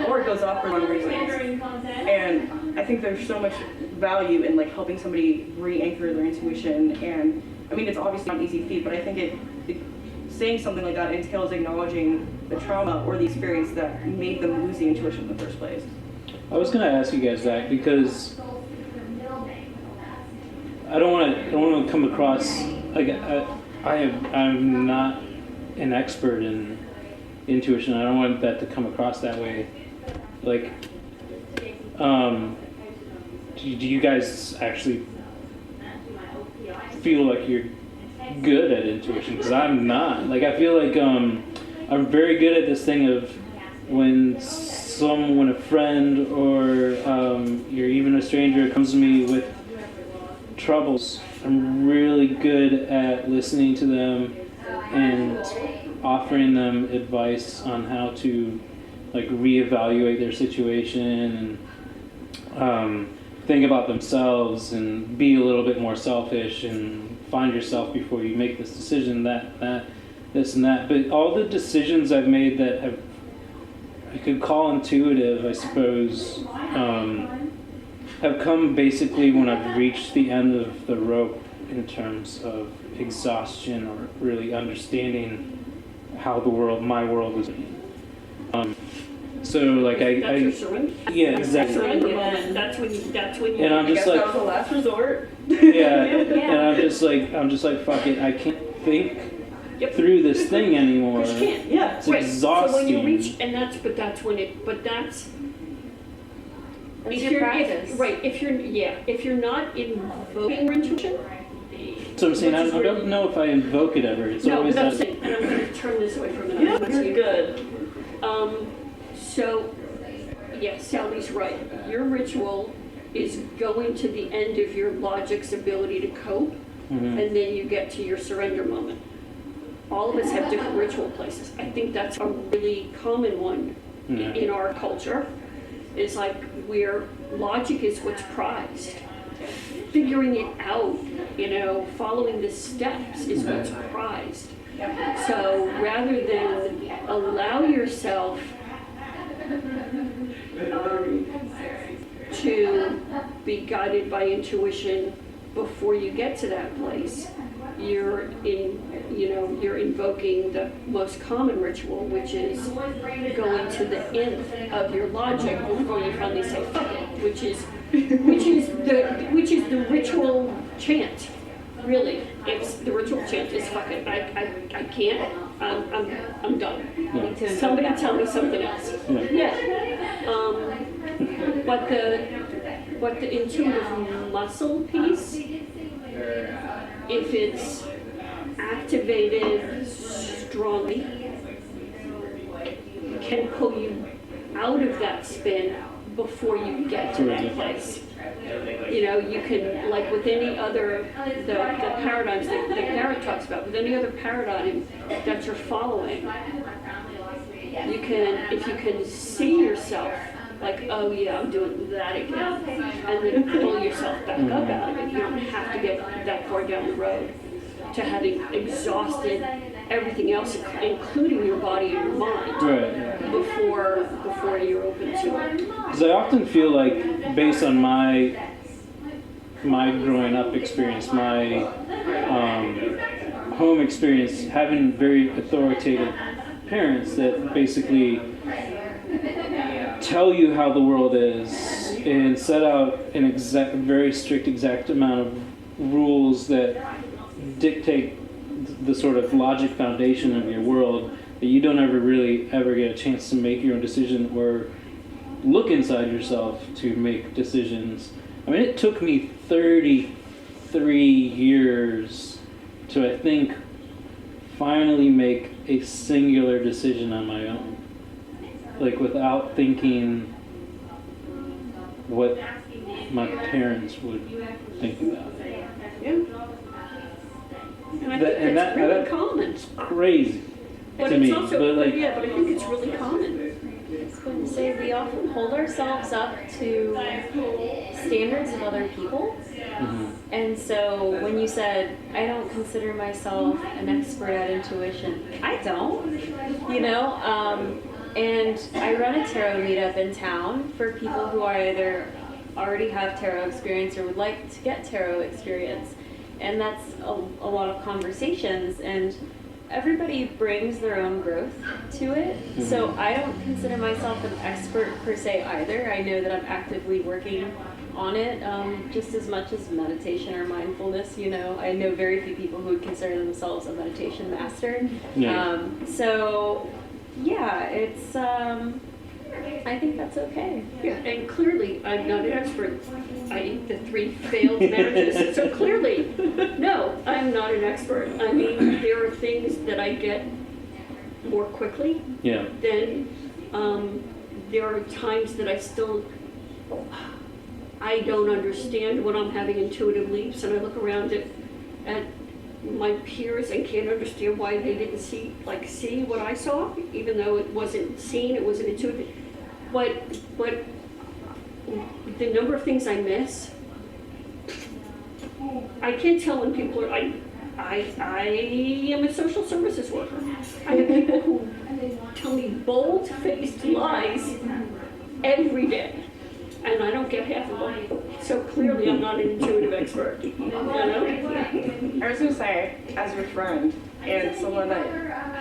or it goes off for wrong reasons. And I think there's so much value in helping somebody re-anchor their intuition. And it's obviously not an easy feat, but I think saying something like that entails acknowledging the trauma or the experience that made them lose the intuition in the first place. I was going to ask you guys that because I don't want to come across I'm not an expert in intuition. I don't want that to come across that way. Do you guys actually feel like you're good at intuition? Because I'm not. I feel like I'm very good at this thing of when a friend or you're even a stranger comes to me with troubles, I'm really good at listening to them and offering them advice on how to reevaluate their situation and think about themselves and be a little bit more selfish and find yourself before you make this decision, this and that. But all the decisions I've made that I could call intuitive, I suppose, have come basically when I've reached the end of the rope in terms of exhaustion or really understanding how my world is. So That's your surrender. Yeah, exactly. Surrender moment. That's when you. And I'm just that was the last resort. yeah, and I'm just like fuck it. I can't think through this thing anymore. Because you can't. Yeah. It's Right. exhausting. So when you reach, and that's That's your practice. if you're not invoking intuition. So I'm saying I don't know if I invoke it ever. It's No, always but I'm that. saying, and I'm going to turn this away from it. Yeah, you're good. So, yes, Sally's right. Your ritual is going to the end of your logic's ability to cope, Mhm. and then you get to your surrender moment. All of us have different ritual places. I think that's a really common one Yeah. in our culture. It's like where logic is what's prized. Figuring it out, following the steps is what's prized. So rather than allow yourself to be guided by intuition before you get to that place, you're invoking the most common ritual, which is going to the nth of your logic before you finally say fuck it, which is the ritual chant. Really, it's the ritual chant is fuck it. I can't. I'm done. Yeah. Somebody tell me something else. Yeah. But the intuitive muscle piece, if it's activated strongly, can pull you out of that spin before you get to that place. You can, like with any other, the paradigms that Garrett talks about, with any other paradigm that you're following, you can, if you can see yourself, like, oh yeah, I'm doing that again, and then pull yourself back up out of it. You don't have to get that far down the road to having exhausted everything else, including your body and your mind, Right. before you're open to it. Because I often feel like, based on my growing up experience, my home experience, having very authoritative parents that basically tell you how the world is and set out an very strict, exact amount of rules that dictate the sort of logic foundation of your world, that you don't ever get a chance to make your own decision or look inside yourself to make decisions. I mean, it took me 33 years to, I think, finally make a singular decision on my own. Like, without thinking what my parents would think about it. Yeah. And I think that's really common. It's crazy But to it's me. also, but like, but I think it's really common. I was going to say, we often hold ourselves up to standards of other people. mhm. And so when you said, I don't consider myself an expert at intuition, I don't, and I run a tarot meetup in town for people who either already have tarot experience or would like to get tarot experience. And that's a lot of conversations, and everybody brings their own growth to it. So I don't consider myself an expert per se either. I know that I'm actively working on it, just as much as meditation or mindfulness. I know very few people who would consider themselves a meditation master. Yeah. So Yeah, it's, I think that's okay. Yeah, and clearly, I'm not an expert. The 3 failed marriages. So clearly, no, I'm not an expert. I mean, there are things that I get more quickly Yeah. than there are times that I don't understand when I'm having intuitive leaps, and I look around at my peers and can't understand why they didn't see what I saw, even though it wasn't seen, it wasn't intuitive. But the number of things I miss, I can't tell when people are. I am a social services worker. I have people who tell me bold-faced lies every day, and I don't get half of them. So clearly, I'm not an intuitive expert. I was gonna say, as your friend and someone that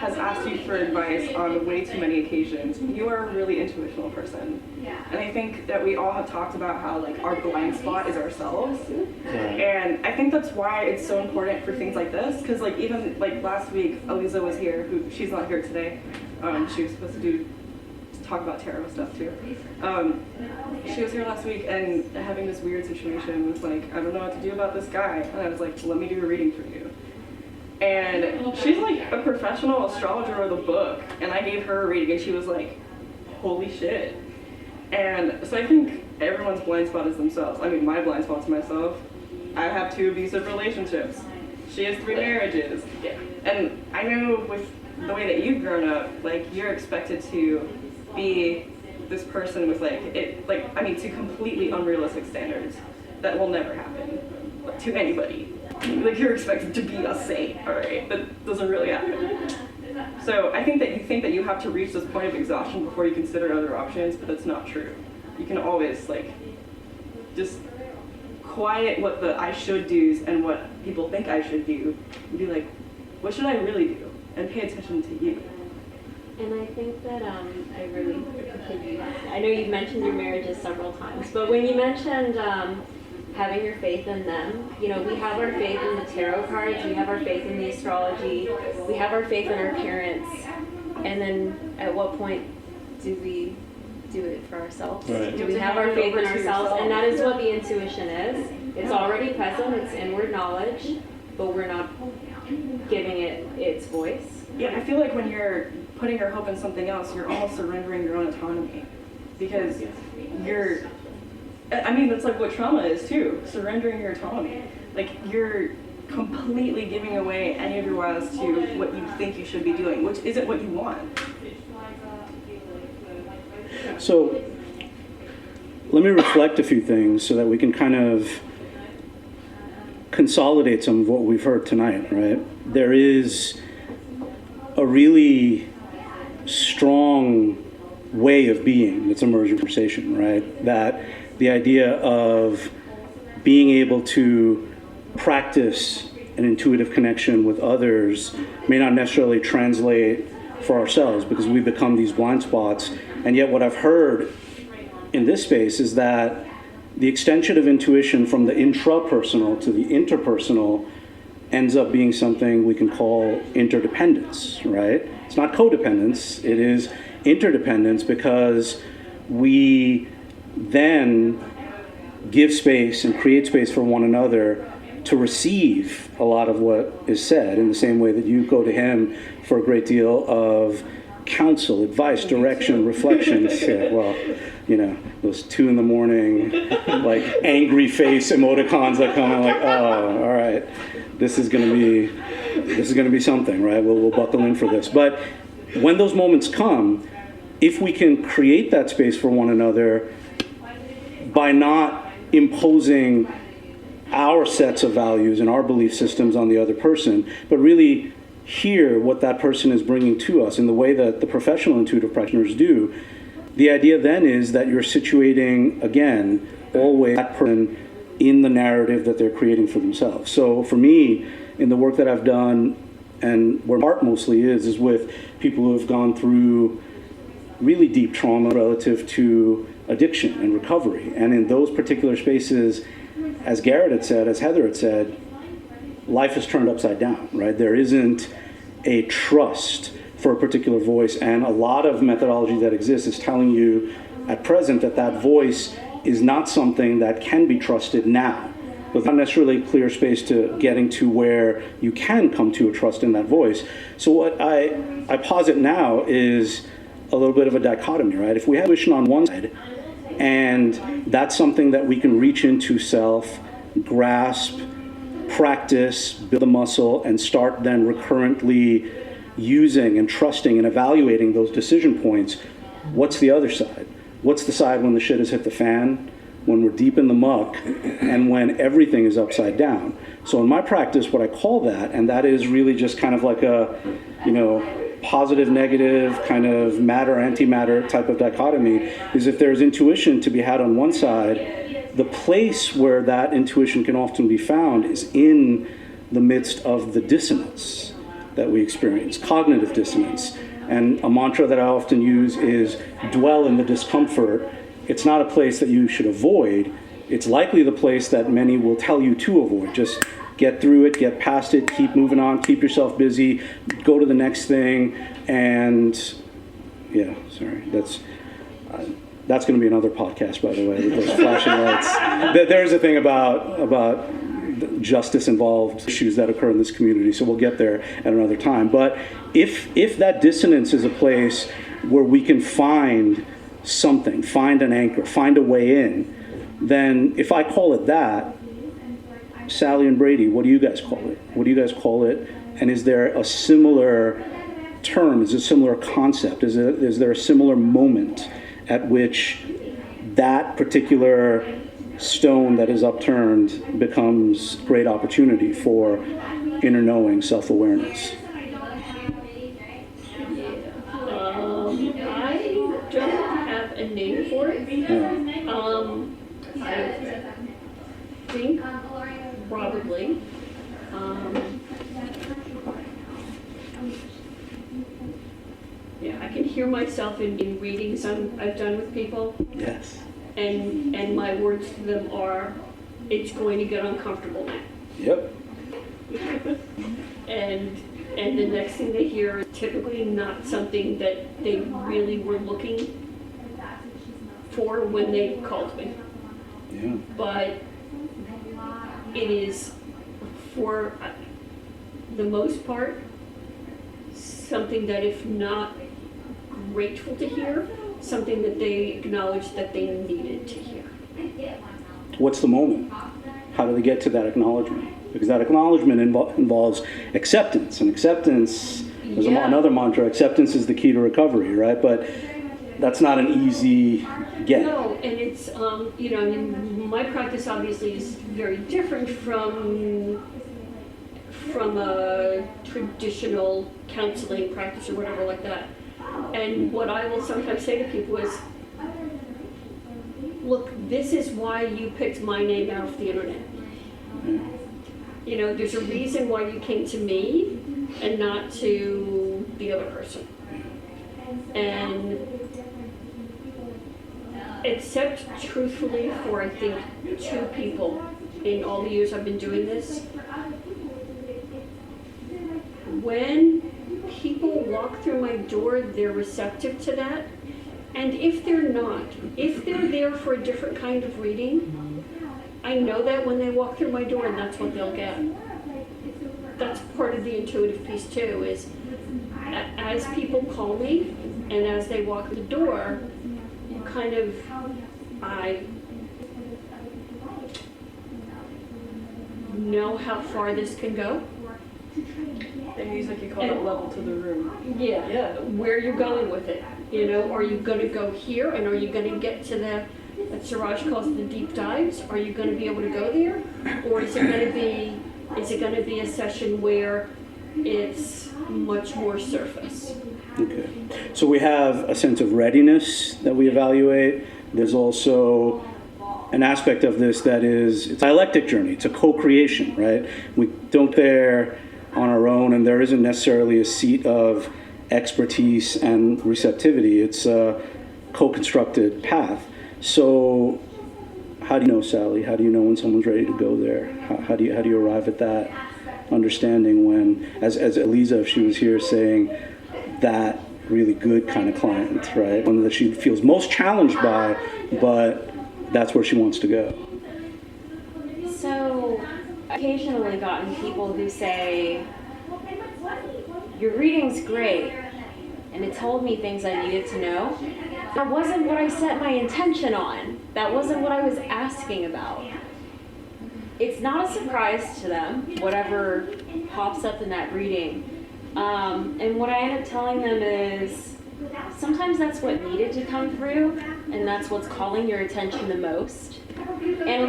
has asked you for advice on way too many occasions. You are a really intuitional person. And I think that we all have talked about how like our blind spot is ourselves. And I think that's why it's so important for things like this. Because like even like last week, Aliza was here, who she's not here today. She was supposed to talk about tarot stuff too. She was here last week and having this weird situation with like, I don't know what to do about this guy. And I was like, let me do a reading for you. And she's like a professional astrologer with a book. And I gave her a reading and she was like, holy shit. And so I think everyone's blind spot is themselves. I mean, my blind spot's myself. I have 2 abusive relationships. She has 3 marriages. And I know with the way that you've grown up, like you're expected to be this person with to completely unrealistic standards that will never happen to anybody. Like you're expected to be a saint, all right? That doesn't really happen. So I think that you have to reach this point of exhaustion before you consider other options, but that's not true. You can always like just quiet what the I should do's and what people think I should do and be like, what should I really do? And pay attention to you. And I think that I know you've mentioned your marriages several times, but when you mentioned having your faith in them, you know, we have our faith in the tarot cards, we have our faith in the astrology, we have our faith in our parents, and then at what point do we do it for ourselves? Right. Do we have our faith in ourselves? And that is what the intuition is. It's already present, it's inward knowledge, but we're not giving it its voice. Yeah, I feel like when you're putting your hope in something else, you're almost surrendering your own autonomy. Because that's like what trauma is too, surrendering your autonomy. Like you're completely giving away any of your wills to what you think you should be doing, which isn't what you want. So let me reflect a few things so that we can kind of consolidate some of what we've heard tonight, right? There is a really strong way of being that's emerged in conversation, right? That the idea of being able to practice an intuitive connection with others may not necessarily translate for ourselves because we become these blind spots. And yet what I've heard in this space is that the extension of intuition from the intrapersonal to the interpersonal ends up being something we can call interdependence, right? It's not codependence, it is interdependence because we then give space and create space for one another to receive a lot of what is said in the same way that you go to him for a great deal of counsel, advice, direction, reflections. Yeah, well, you know, those 2 a.m, like angry face emoticons that come and like, oh, all right, this is gonna be something, right? We'll buckle in for this. But when those moments come, if we can create that space for one another by not imposing our sets of values and our belief systems on the other person, but really hear what that person is bringing to us in the way that the professional intuitive practitioners do, the idea then is that you're situating, again, always that person in the narrative that they're creating for themselves. So for me, in the work that I've done, and where my art mostly is with people who have gone through really deep trauma relative to addiction and recovery. And in those particular spaces, as Garrett had said, as Heather had said, life is turned upside down, right? There isn't a trust for a particular voice, and a lot of methodology that exists is telling you at present that that voice is not something that can be trusted now. But not necessarily a clear space to getting to where you can come to a trust in that voice. So what I posit now is a little bit of a dichotomy, right? If we have intuition on one side, and that's something that we can reach into self, grasp, practice, build the muscle, and start then recurrently using and trusting and evaluating those decision points, what's the other side? What's the side when the shit has hit the fan, when we're deep in the muck, and when everything is upside down? So in my practice, what I call that, and that is really just kind of like a, positive, negative, kind of matter, antimatter type of dichotomy, is if there's intuition to be had on one side, the place where that intuition can often be found is in the midst of the dissonance, that we experience, cognitive dissonance. And a mantra that I often use is dwell in the discomfort. It's not a place that you should avoid. It's likely the place that many will tell you to avoid. Just get through it, get past it, keep moving on, keep yourself busy, go to the next thing. And yeah, sorry, that's going to be another podcast, by the way, with those flashing lights. There's a thing about justice-involved issues that occur in this community, so we'll get there at another time. But if that dissonance is a place where we can find something, find an anchor, find a way in, then if I call it that, Sally and Brady, what do you guys call it? What do you guys call it? And is there a similar term? Is it a similar concept? Is there a similar moment at which that particular stone that is upturned becomes great opportunity for inner knowing, self-awareness? I don't have a name for it. Yeah. I think probably. Yeah, I can hear myself in readings I've done with people. Yes. And my words to them are, it's going to get uncomfortable now. Yep. And the next thing they hear is typically not something that they really were looking for when they called me. Yeah. But it is, for the most part, something that, if not grateful to hear, something that they acknowledge that they needed to hear. What's the moment? How do they get to that acknowledgement? Because that acknowledgement involves acceptance, and acceptance, there's another mantra, acceptance is the key to recovery, right? But that's not an easy get. No, and it's, I mean, my practice obviously is very different from a traditional counseling practice or whatever like that. And what I will sometimes say to people is, look, this is why you picked my name out of the internet. You know, there's a reason why you came to me and not to the other person. And except truthfully for, I think, 2 people in all the years I've been doing this, when people walk through my door, they're receptive to that. And if they're not, if they're there for a different kind of reading, I know that when they walk through my door, and that's what they'll get. That's part of the intuitive piece too, is as people call me and as they walk through the door, I know how far this can go. The music, you call it level to the room. Yeah, where you're going with it. You know, are you going to go here, and are you going to get to that Siraj calls the deep dives? Are you going to be able to go there, or is it going to be a session where it's much more surface? Okay. So we have a sense of readiness that we evaluate. There's also an aspect of this that is, it's a dialectic journey. It's a co-creation, right? We don't there on our own, and there isn't necessarily a seat of expertise and receptivity. It's a co-constructed path. So how do you know, Sally? How do you know when someone's ready to go there? How do you arrive at that understanding when, as Eliza, if she was here, saying that really good kind of client, right? One that she feels most challenged by, but that's where she wants to go. So, I've occasionally gotten people who say, your reading's great, and it told me things I needed to know. That wasn't what I set my intention on. That wasn't what I was asking about. It's not a surprise to them, whatever pops up in that reading. And what I end up telling them is, sometimes that's what needed to come through, and that's what's calling your attention the most. And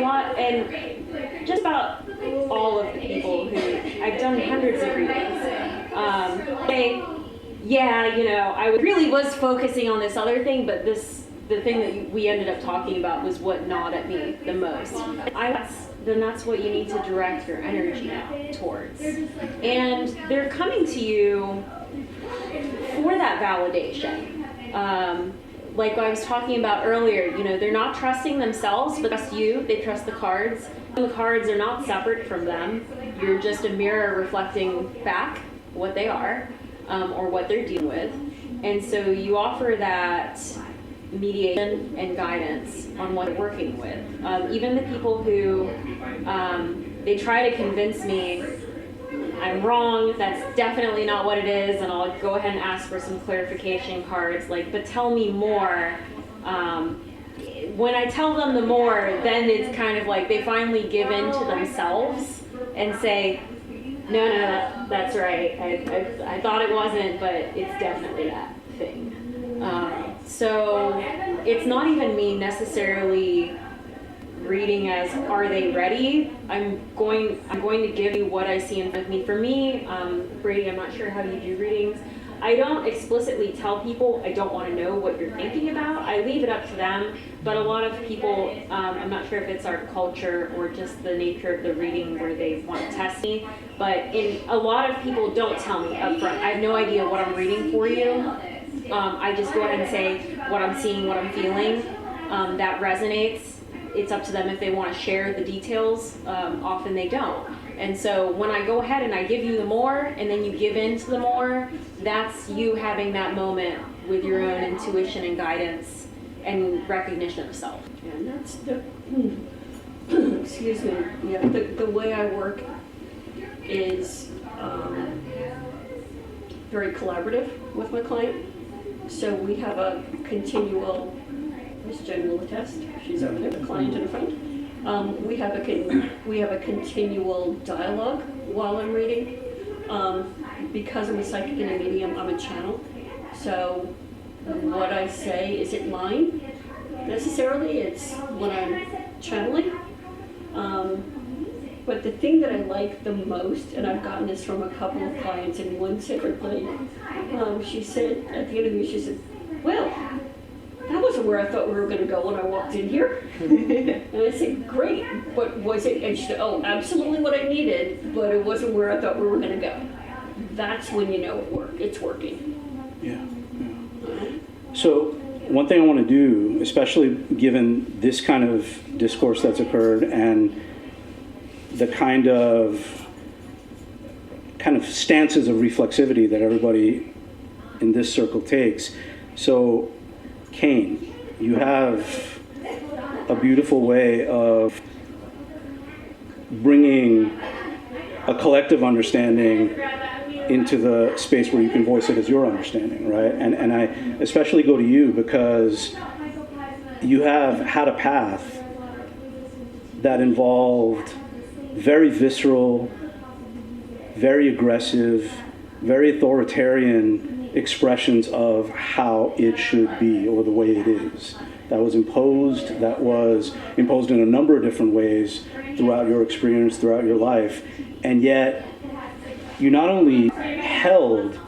just about all of the people who, I've done hundreds of readings, say, yeah, I really was focusing on this other thing, but this the thing that we ended up talking about was what gnawed at me the most. Then that's what you need to direct your energy towards. And they're coming to you for that validation. Like I was talking about earlier, you know, they're not trusting themselves, but trust you. They trust the cards. The cards are not separate from them. You're just a mirror reflecting back what they are, or what they're dealing with. And so you offer that mediation and guidance on what they're working with. Even the people who, they try to convince me I'm wrong, that's definitely not what it is, and I'll go ahead and ask for some clarification cards, like, but tell me more. When I tell them the more, then it's kind of like they finally give in to themselves and say, no, that's right. I thought it wasn't, but it's definitely that thing. So it's not even me necessarily reading as, are they ready? I'm going to give you what I see in front of me. For me, Brady, I'm not sure how you do readings. I don't explicitly tell people I don't want to know what you're thinking about. I leave it up to them. But a lot of people, I'm not sure if it's our culture or just the nature of the reading where they want to test me, but a lot of people don't tell me up front. I have no idea what I'm reading for you. I just go ahead and say what I'm seeing, what I'm feeling. That resonates. It's up to them if they want to share the details. Often they don't. And so when I go ahead and I give you the more, and then you give in to the more, that's you having that moment with your own intuition and guidance and recognition of self. And that's the, excuse me, yeah, the way I work is very collaborative with my client. So we have a continual, Ms. Jen will attest, she's over there, the client in the front. We have a continual dialogue while I'm reading. Because I'm a psychic and a medium, I'm a channel. So what I say isn't mine necessarily, it's what I'm channeling. But the thing that I like the most, and I've gotten this from a couple of clients, and one separately, she said at the interview, she said, well, that wasn't where I thought we were going to go when I walked in here. And I said, great, but was it? And she said, oh, absolutely what I needed, but it wasn't where I thought we were going to go. That's when you know it's working. Yeah. So one thing I want to do, especially given this kind of discourse that's occurred and the kind of stances of reflexivity that everybody in this circle takes. So Kane, you have a beautiful way of bringing a collective understanding into the space where you can voice it as your understanding, right? And I especially go to you because you have had a path that involved very visceral, very aggressive, very authoritarian expressions of how it should be or the way it is. That was imposed in a number of different ways throughout your experience, throughout your life, and yet you not only held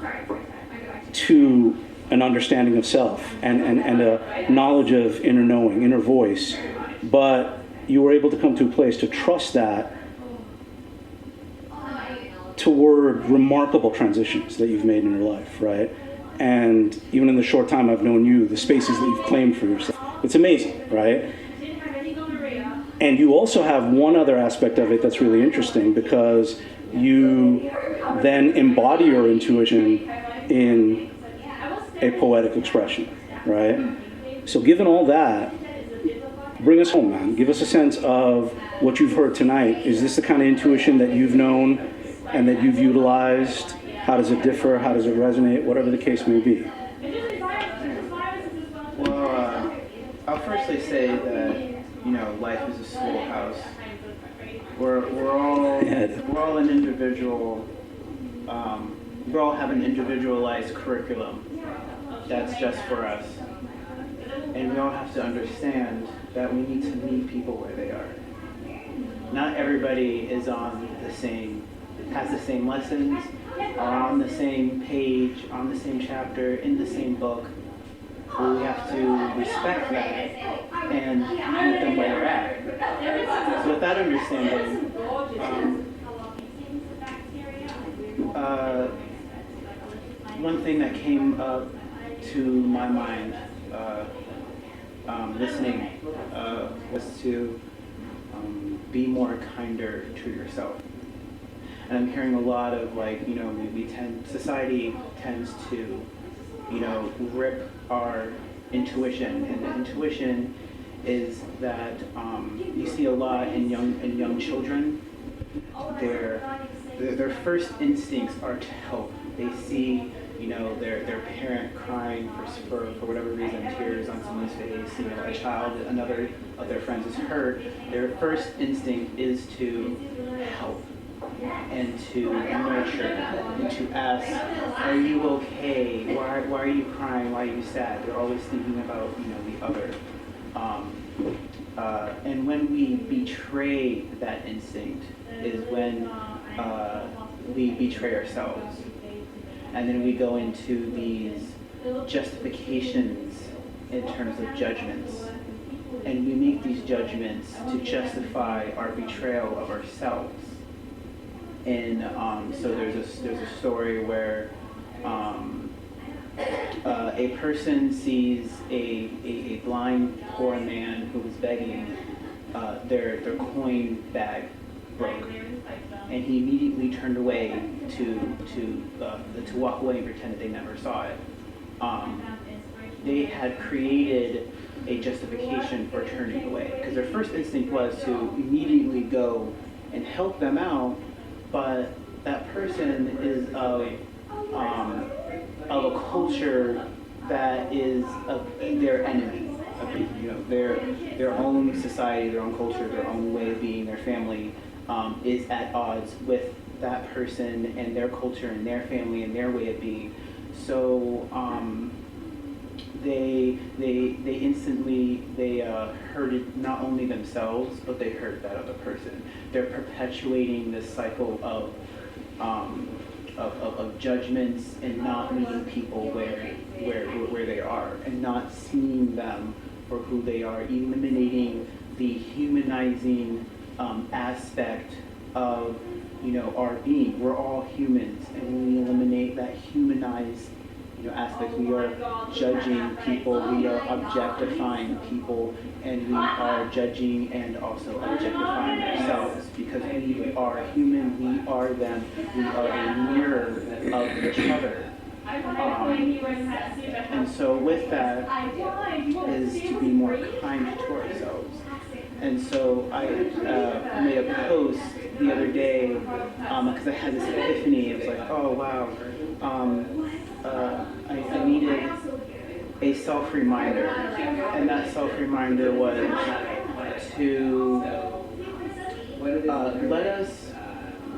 to an understanding of self and a knowledge of inner knowing, inner voice, but you were able to come to a place to trust that toward remarkable transitions that you've made in your life, right? And even in the short time I've known you, the spaces that you've claimed for yourself, it's amazing, right? And you also have one other aspect of it that's really interesting because you then embody your intuition in a poetic expression, right? So given all that, bring us home, man. Give us a sense of what you've heard tonight. Is this the kind of intuition that you've known and that you've utilized? How does it differ? How does it resonate? Whatever the case may be. Well, I'll firstly say that, life is a schoolhouse. We're all an individual. We all have an individualized curriculum that's just for us. And we all have to understand that we need to meet people where they are. Not everybody is has the same lessons, are on the same page, on the same chapter, in the same book. Well, we have to respect that and meet them where they're at. So with that understanding, one thing that came up to my mind listening was to be more kinder to yourself. And I'm hearing a lot of society tends to, rip our intuition, and the intuition is that you see a lot in young children. Their first instincts are to help. They see, their parent crying for whatever reason, tears on someone's face, a child, another of their friends is hurt. Their first instinct is to help and to nurture and to ask, are you okay? Why are you crying? Why are you sad? They're always thinking about, the other. And when we betray that instinct is when we betray ourselves. And then we go into these justifications in terms of judgments. And we make these judgments to justify our betrayal of ourselves. And so there's a story where a person sees a blind poor man who was begging. Their coin bag broke, and he immediately turned away to walk away and pretend that they never saw it. They had created a justification for turning away because their first instinct was to immediately go and help them out, but that person is of a culture that is their enemy. Their own society, their own culture, their own way of being, their family is at odds with that person and their culture and their family and their way of being. So they instantly hurted not only themselves, but they hurt that other person. They're perpetuating this cycle of judgments and not meeting people where they are and not seeing them for who they are, eliminating the humanizing aspect of our being. We're all humans, and when we eliminate that humanized aspect, we are judging people, we are objectifying people, and we are judging and also objectifying ourselves because we are human, we are them, we are a mirror of each other. And so with that is to be more kind to ourselves. And so I made a post the other day because I had this epiphany. It was like, oh wow, I needed a self-reminder, and that self-reminder was to let us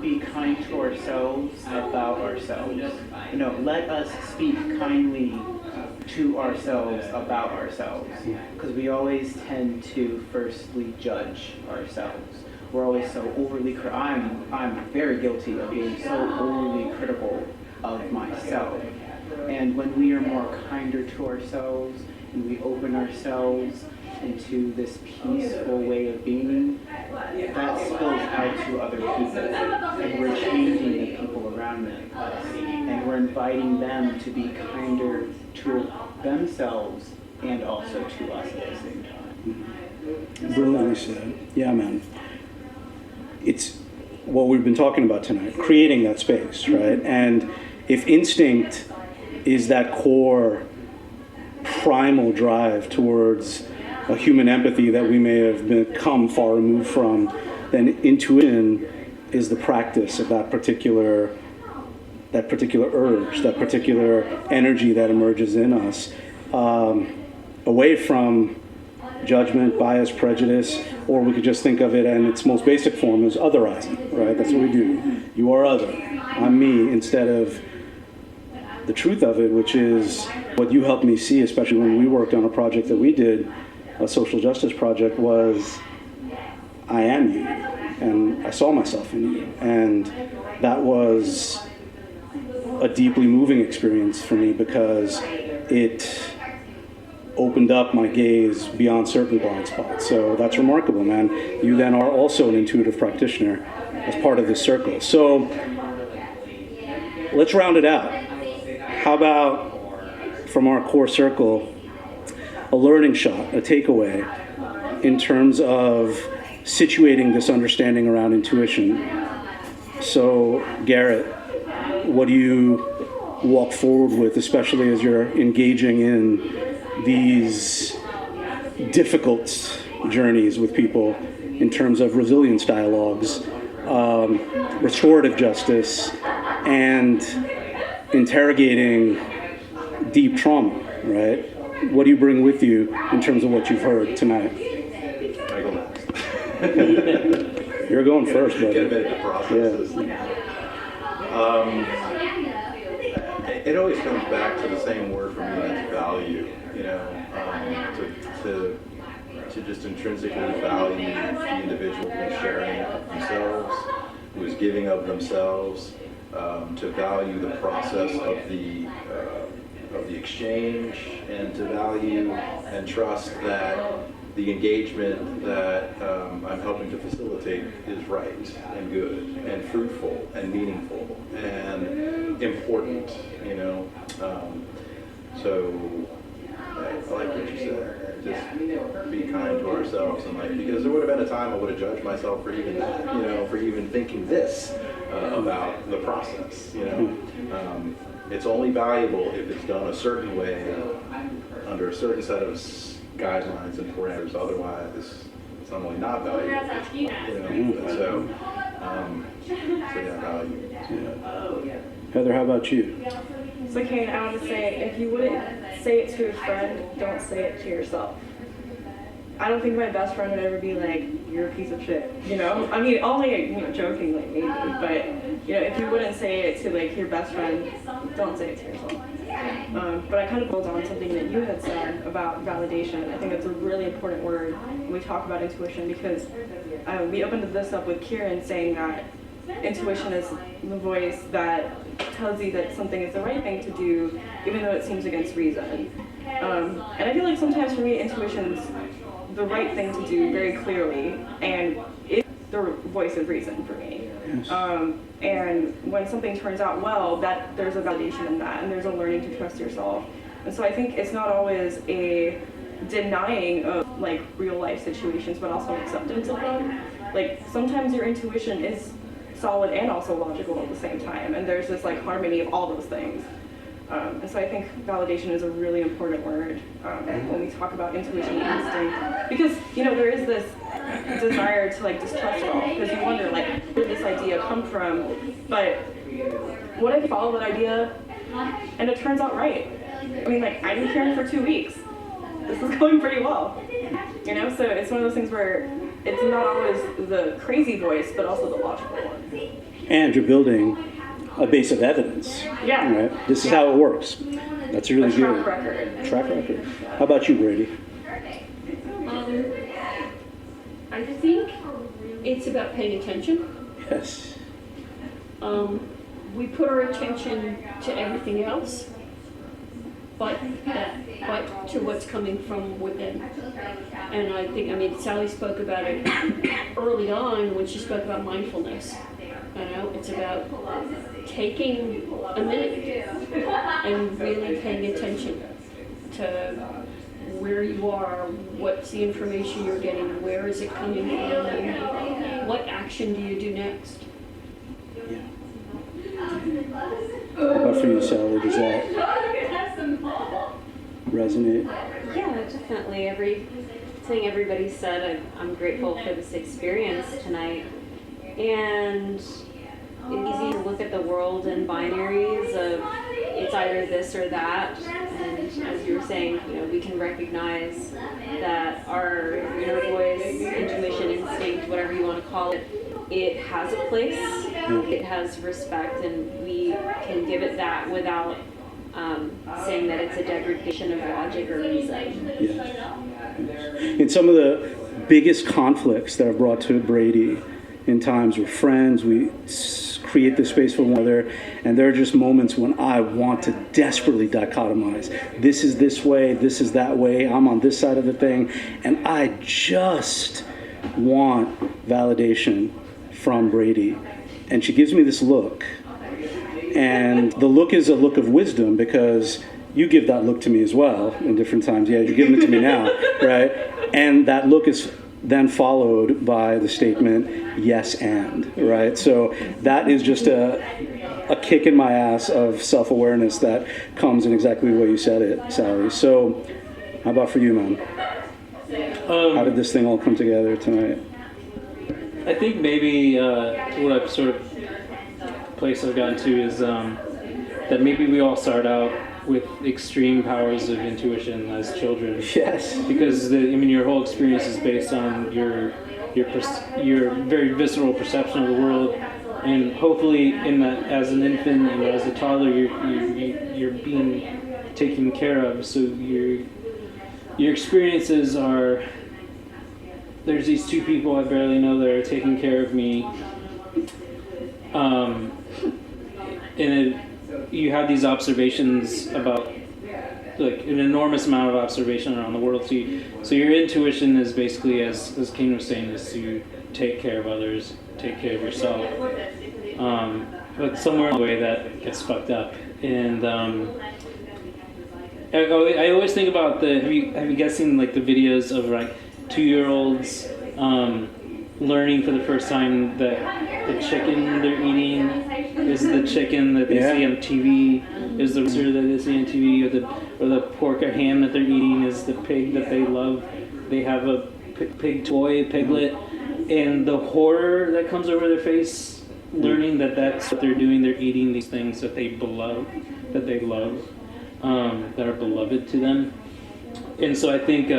be kind to ourselves about ourselves. Let us speak kindly to ourselves about ourselves, because we always tend to firstly judge ourselves. We're always so overly I'm very guilty of being so overly critical of myself. And when we are more kinder to ourselves and we open ourselves into this peaceful way of being, that spills out to other people. And we're changing the people around us. And we're inviting them to be kinder to themselves and also to us at the same time. Brilliantly said. Yeah, man. It's what we've been talking about tonight, creating that space, right? And if instinct is that core primal drive towards a human empathy that we may have become far removed from, then intuition is the practice of that particular urge, that particular energy that emerges in us, away from judgment, bias, prejudice, or we could just think of it in its most basic form as otherizing, right? That's what we do. You are other, I'm me, instead of the truth of it, which is what you helped me see, especially when we worked on a project that we did, a social justice project, was I am you, and I saw myself in you, and that was a deeply moving experience for me because it opened up my gaze beyond certain blind spots. So that's remarkable, man. You then are also an intuitive practitioner as part of this circle. So let's round it out. How about, from our core circle, a learning shot, a takeaway in terms of situating this understanding around intuition? So, Garrett, what do you walk forward with, especially as you're engaging in these difficult journeys with people in terms of resilience dialogues, restorative justice, and interrogating deep trauma, right? What do you bring with you in terms of what you've heard tonight? I go next. You're going first, buddy. Get a minute to process this. It always comes back to the same word for me, that's value. You know, to just intrinsically value the individual who's sharing of themselves, who is giving of themselves, to value the process of the exchange, and to value and trust that the engagement that I'm helping to facilitate is right and good and fruitful and meaningful and important, you know. So I like what you said. Just be kind to ourselves, and because there would have been a time I would have judged myself for even that, you know, for even thinking this about the process, you know. It's only valuable if it's done a certain way, under a certain set of guidelines and parameters. Otherwise, it's not only not valuable, you know. And so yeah, value. Yeah. Heather, how about you? So Kane, I want to say, if you wouldn't say it to a friend, don't say it to yourself. I don't think my best friend would ever be like, you're a piece of shit, you know? I mean, only, you know, jokingly maybe, but, you know, if you wouldn't say it to, like, your best friend, don't say it to yourself. But I kind of built on something that you had said about validation. I think that's a really important word when we talk about intuition, because we opened this up with Kiren saying that intuition is the voice that tells you that something is the right thing to do, even though it seems against reason. And I feel like sometimes for me, intuition's the right thing to do very clearly, and it's the voice of reason for me. Yes. And when something turns out well, that there's a validation in that, and there's a learning to trust yourself. And so I think it's not always a denying of like real life situations, but also acceptance of them. Like sometimes your intuition is solid and also logical at the same time, and there's this like harmony of all those things. And so I think validation is a really important word when we talk about intuition and instinct, because you know there is this desire to like distrust it all, because you wonder like where did this idea come from, but what if you follow that idea and it turns out right? I mean, like I've been hearing for 2 weeks, this is going pretty well, you know. So it's one of those things where it's not always the crazy voice, but also the logical one. And you're building a base of evidence. Yeah. Right? This is how it works. That's really good. Track record. Track record. How about you, Brady? I think it's about paying attention. Yes. We put our attention to everything else, but to what's coming from within. And I think, I mean, Sally spoke about it early on when she spoke about mindfulness. You know, it's about taking a minute and really paying attention to where you are, what's the information you're getting, where is it coming from, and what action do you do next? Yeah. How about for you, Sally? Does that resonate? Yeah, definitely. Everything everybody said, I'm grateful for this experience tonight. And it's easy to look at the world in binaries of it's either this or that. And as you were saying, you know, we can recognize that our inner voice, intuition, instinct, whatever you want to call it, it has a place, it has respect, and we can give it that without saying that it's a degradation of logic or reason. Yeah. In some of the biggest conflicts that are brought to Brady in times with friends, we create this space for one another. And there are just moments when I want to desperately dichotomize. This is this way, this is that way, I'm on this side of the thing. And I just want validation from Brady. And she gives me this look. And the look is a look of wisdom, because you give that look to me as well in different times. Yeah, you're giving it to me now, right? And that look is then followed by the statement, yes and, right? So that is just a kick in my ass of self-awareness that comes in exactly the way you said it, Sally. So how about for you, man? How did this thing all come together tonight? I think maybe what I've sort of place I've gotten to is that maybe we all start out with extreme powers of intuition as children. Yes. Because your whole experience is based on your very visceral perception of the world, and hopefully as an infant and as a toddler you're being taken care of. So your experiences are, there's these two people I barely know that are taking care of me. You have these observations about, like, an enormous amount of observation around the world. So your intuition is basically, as Kane was saying, is to take care of others, take care of yourself. But somewhere along the way that gets fucked up. And I always think about have you guys seen like the videos of like 2-year-olds learning for the first time that the chicken they're eating is the chicken that they see on TV, is the rooster that they see on TV, or the pork or ham that they're eating is the pig that they love. They have a pig toy, a piglet, and the horror that comes over their face, learning that that's what they're doing. They're eating these things that they love, that are beloved to them. And so I think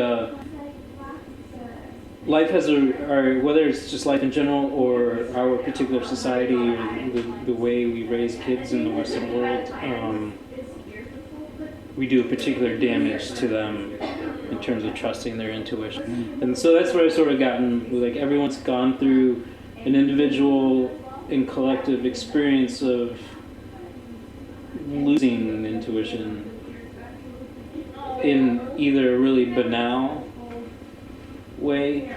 life has whether it's just life in general or our particular society or the way we raise kids in the Western world, we do a particular damage to them in terms of trusting their intuition. And so that's where I've sort of gotten, like, everyone's gone through an individual and collective experience of losing intuition in either a really banal way,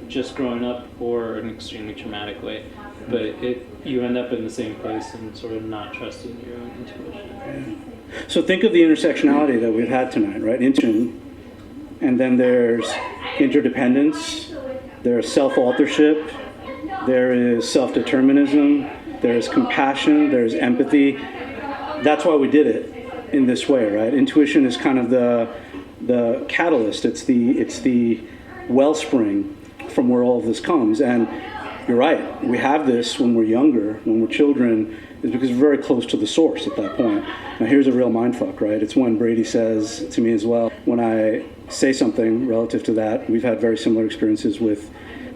just growing up, or an extremely traumatic way. But you end up in the same place and sort of not trusting your own intuition. So think of the intersectionality that we've had tonight, right? Intuition, and then there's interdependence, there's self-authorship, there is self-determinism, there's compassion, there's empathy. That's why we did it in this way, right? Intuition is kind of the catalyst. It's the wellspring from where all of this comes. And you're right, we have this when we're younger, when we're children, is because we're very close to the source at that point. Now here's a real mindfuck, right? It's when Brady says to me as well, when I say something relative to that, we've had very similar experiences with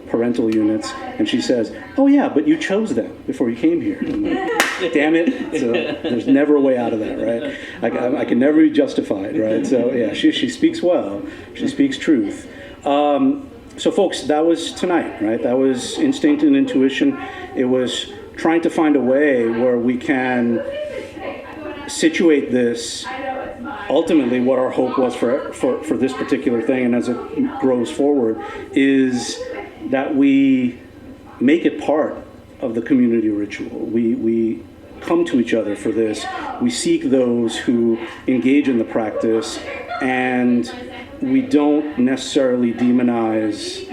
parental units, and she says, oh yeah, but you chose them before you came here. I'm like, damn it. So there's never a way out of that, right? I can never be justified, right? So yeah, she speaks well. She speaks truth. So folks, that was tonight, right? That was Instinct and Intuition. It was trying to find a way where we can situate this. Ultimately, what our hope was for this particular thing, and as it grows forward, is that we make it part of the community ritual. We come to each other for this. We seek those who engage in the practice, and we don't necessarily demonize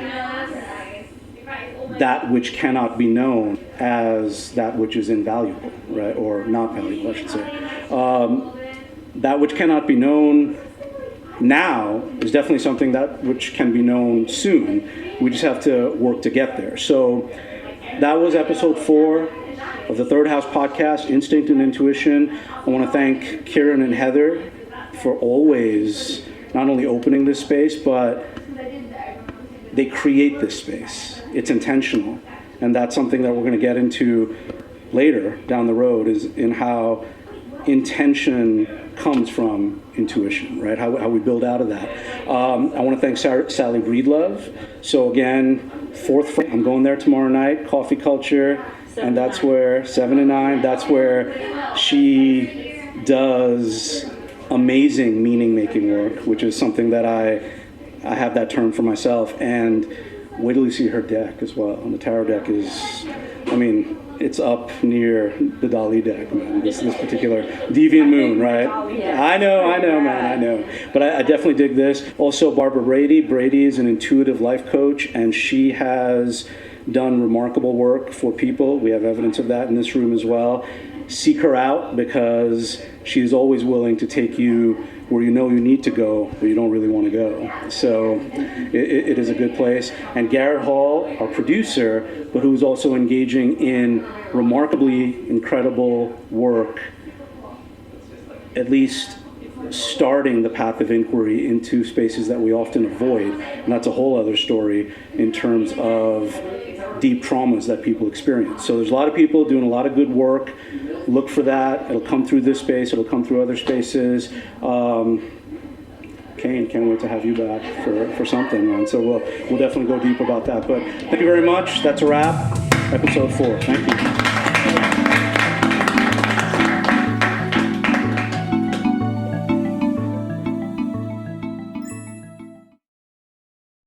that which cannot be known as that which is invaluable, right? Or not valuable, I should say. That which cannot be known now is definitely something that which can be known soon. We just have to work to get there. So that was episode 4 of the Third House podcast, Instinct and Intuition. I want to thank Kiren and Heather for always not only opening this space, but they create this space. It's intentional. And that's something that we're going to get into later down the road, is in how intention comes from intuition, right? How we build out of that. I want to thank Sally Breedlove. So again, I'm going there tomorrow night, Coffee Culture, and that's where, 7 to 9, that's where she does amazing meaning-making work, which is something that I have that term for myself. And wait till you see her deck as well. And the tarot deck is, I mean, it's up near the Dali deck, man. This particular Deviant Moon, right? I know, man, I know. But I definitely dig this. Also, Barbara Brady. Brady is an intuitive life coach, and she has done remarkable work for people. We have evidence of that in this room as well. Seek her out, because she's always willing to take you where you know you need to go, but you don't really want to go. So it is a good place. And Garrett Hall, our producer, but who's also engaging in remarkably incredible work, at least starting the path of inquiry into spaces that we often avoid. And that's a whole other story in terms of deep traumas that people experience. So there's a lot of people doing a lot of good work. Look for that. It'll come through this space. It'll come through other spaces. Kane, can't wait to have you back for something, man. So we'll definitely go deep about that. But thank you very much. That's a wrap. Episode 4. Thank you.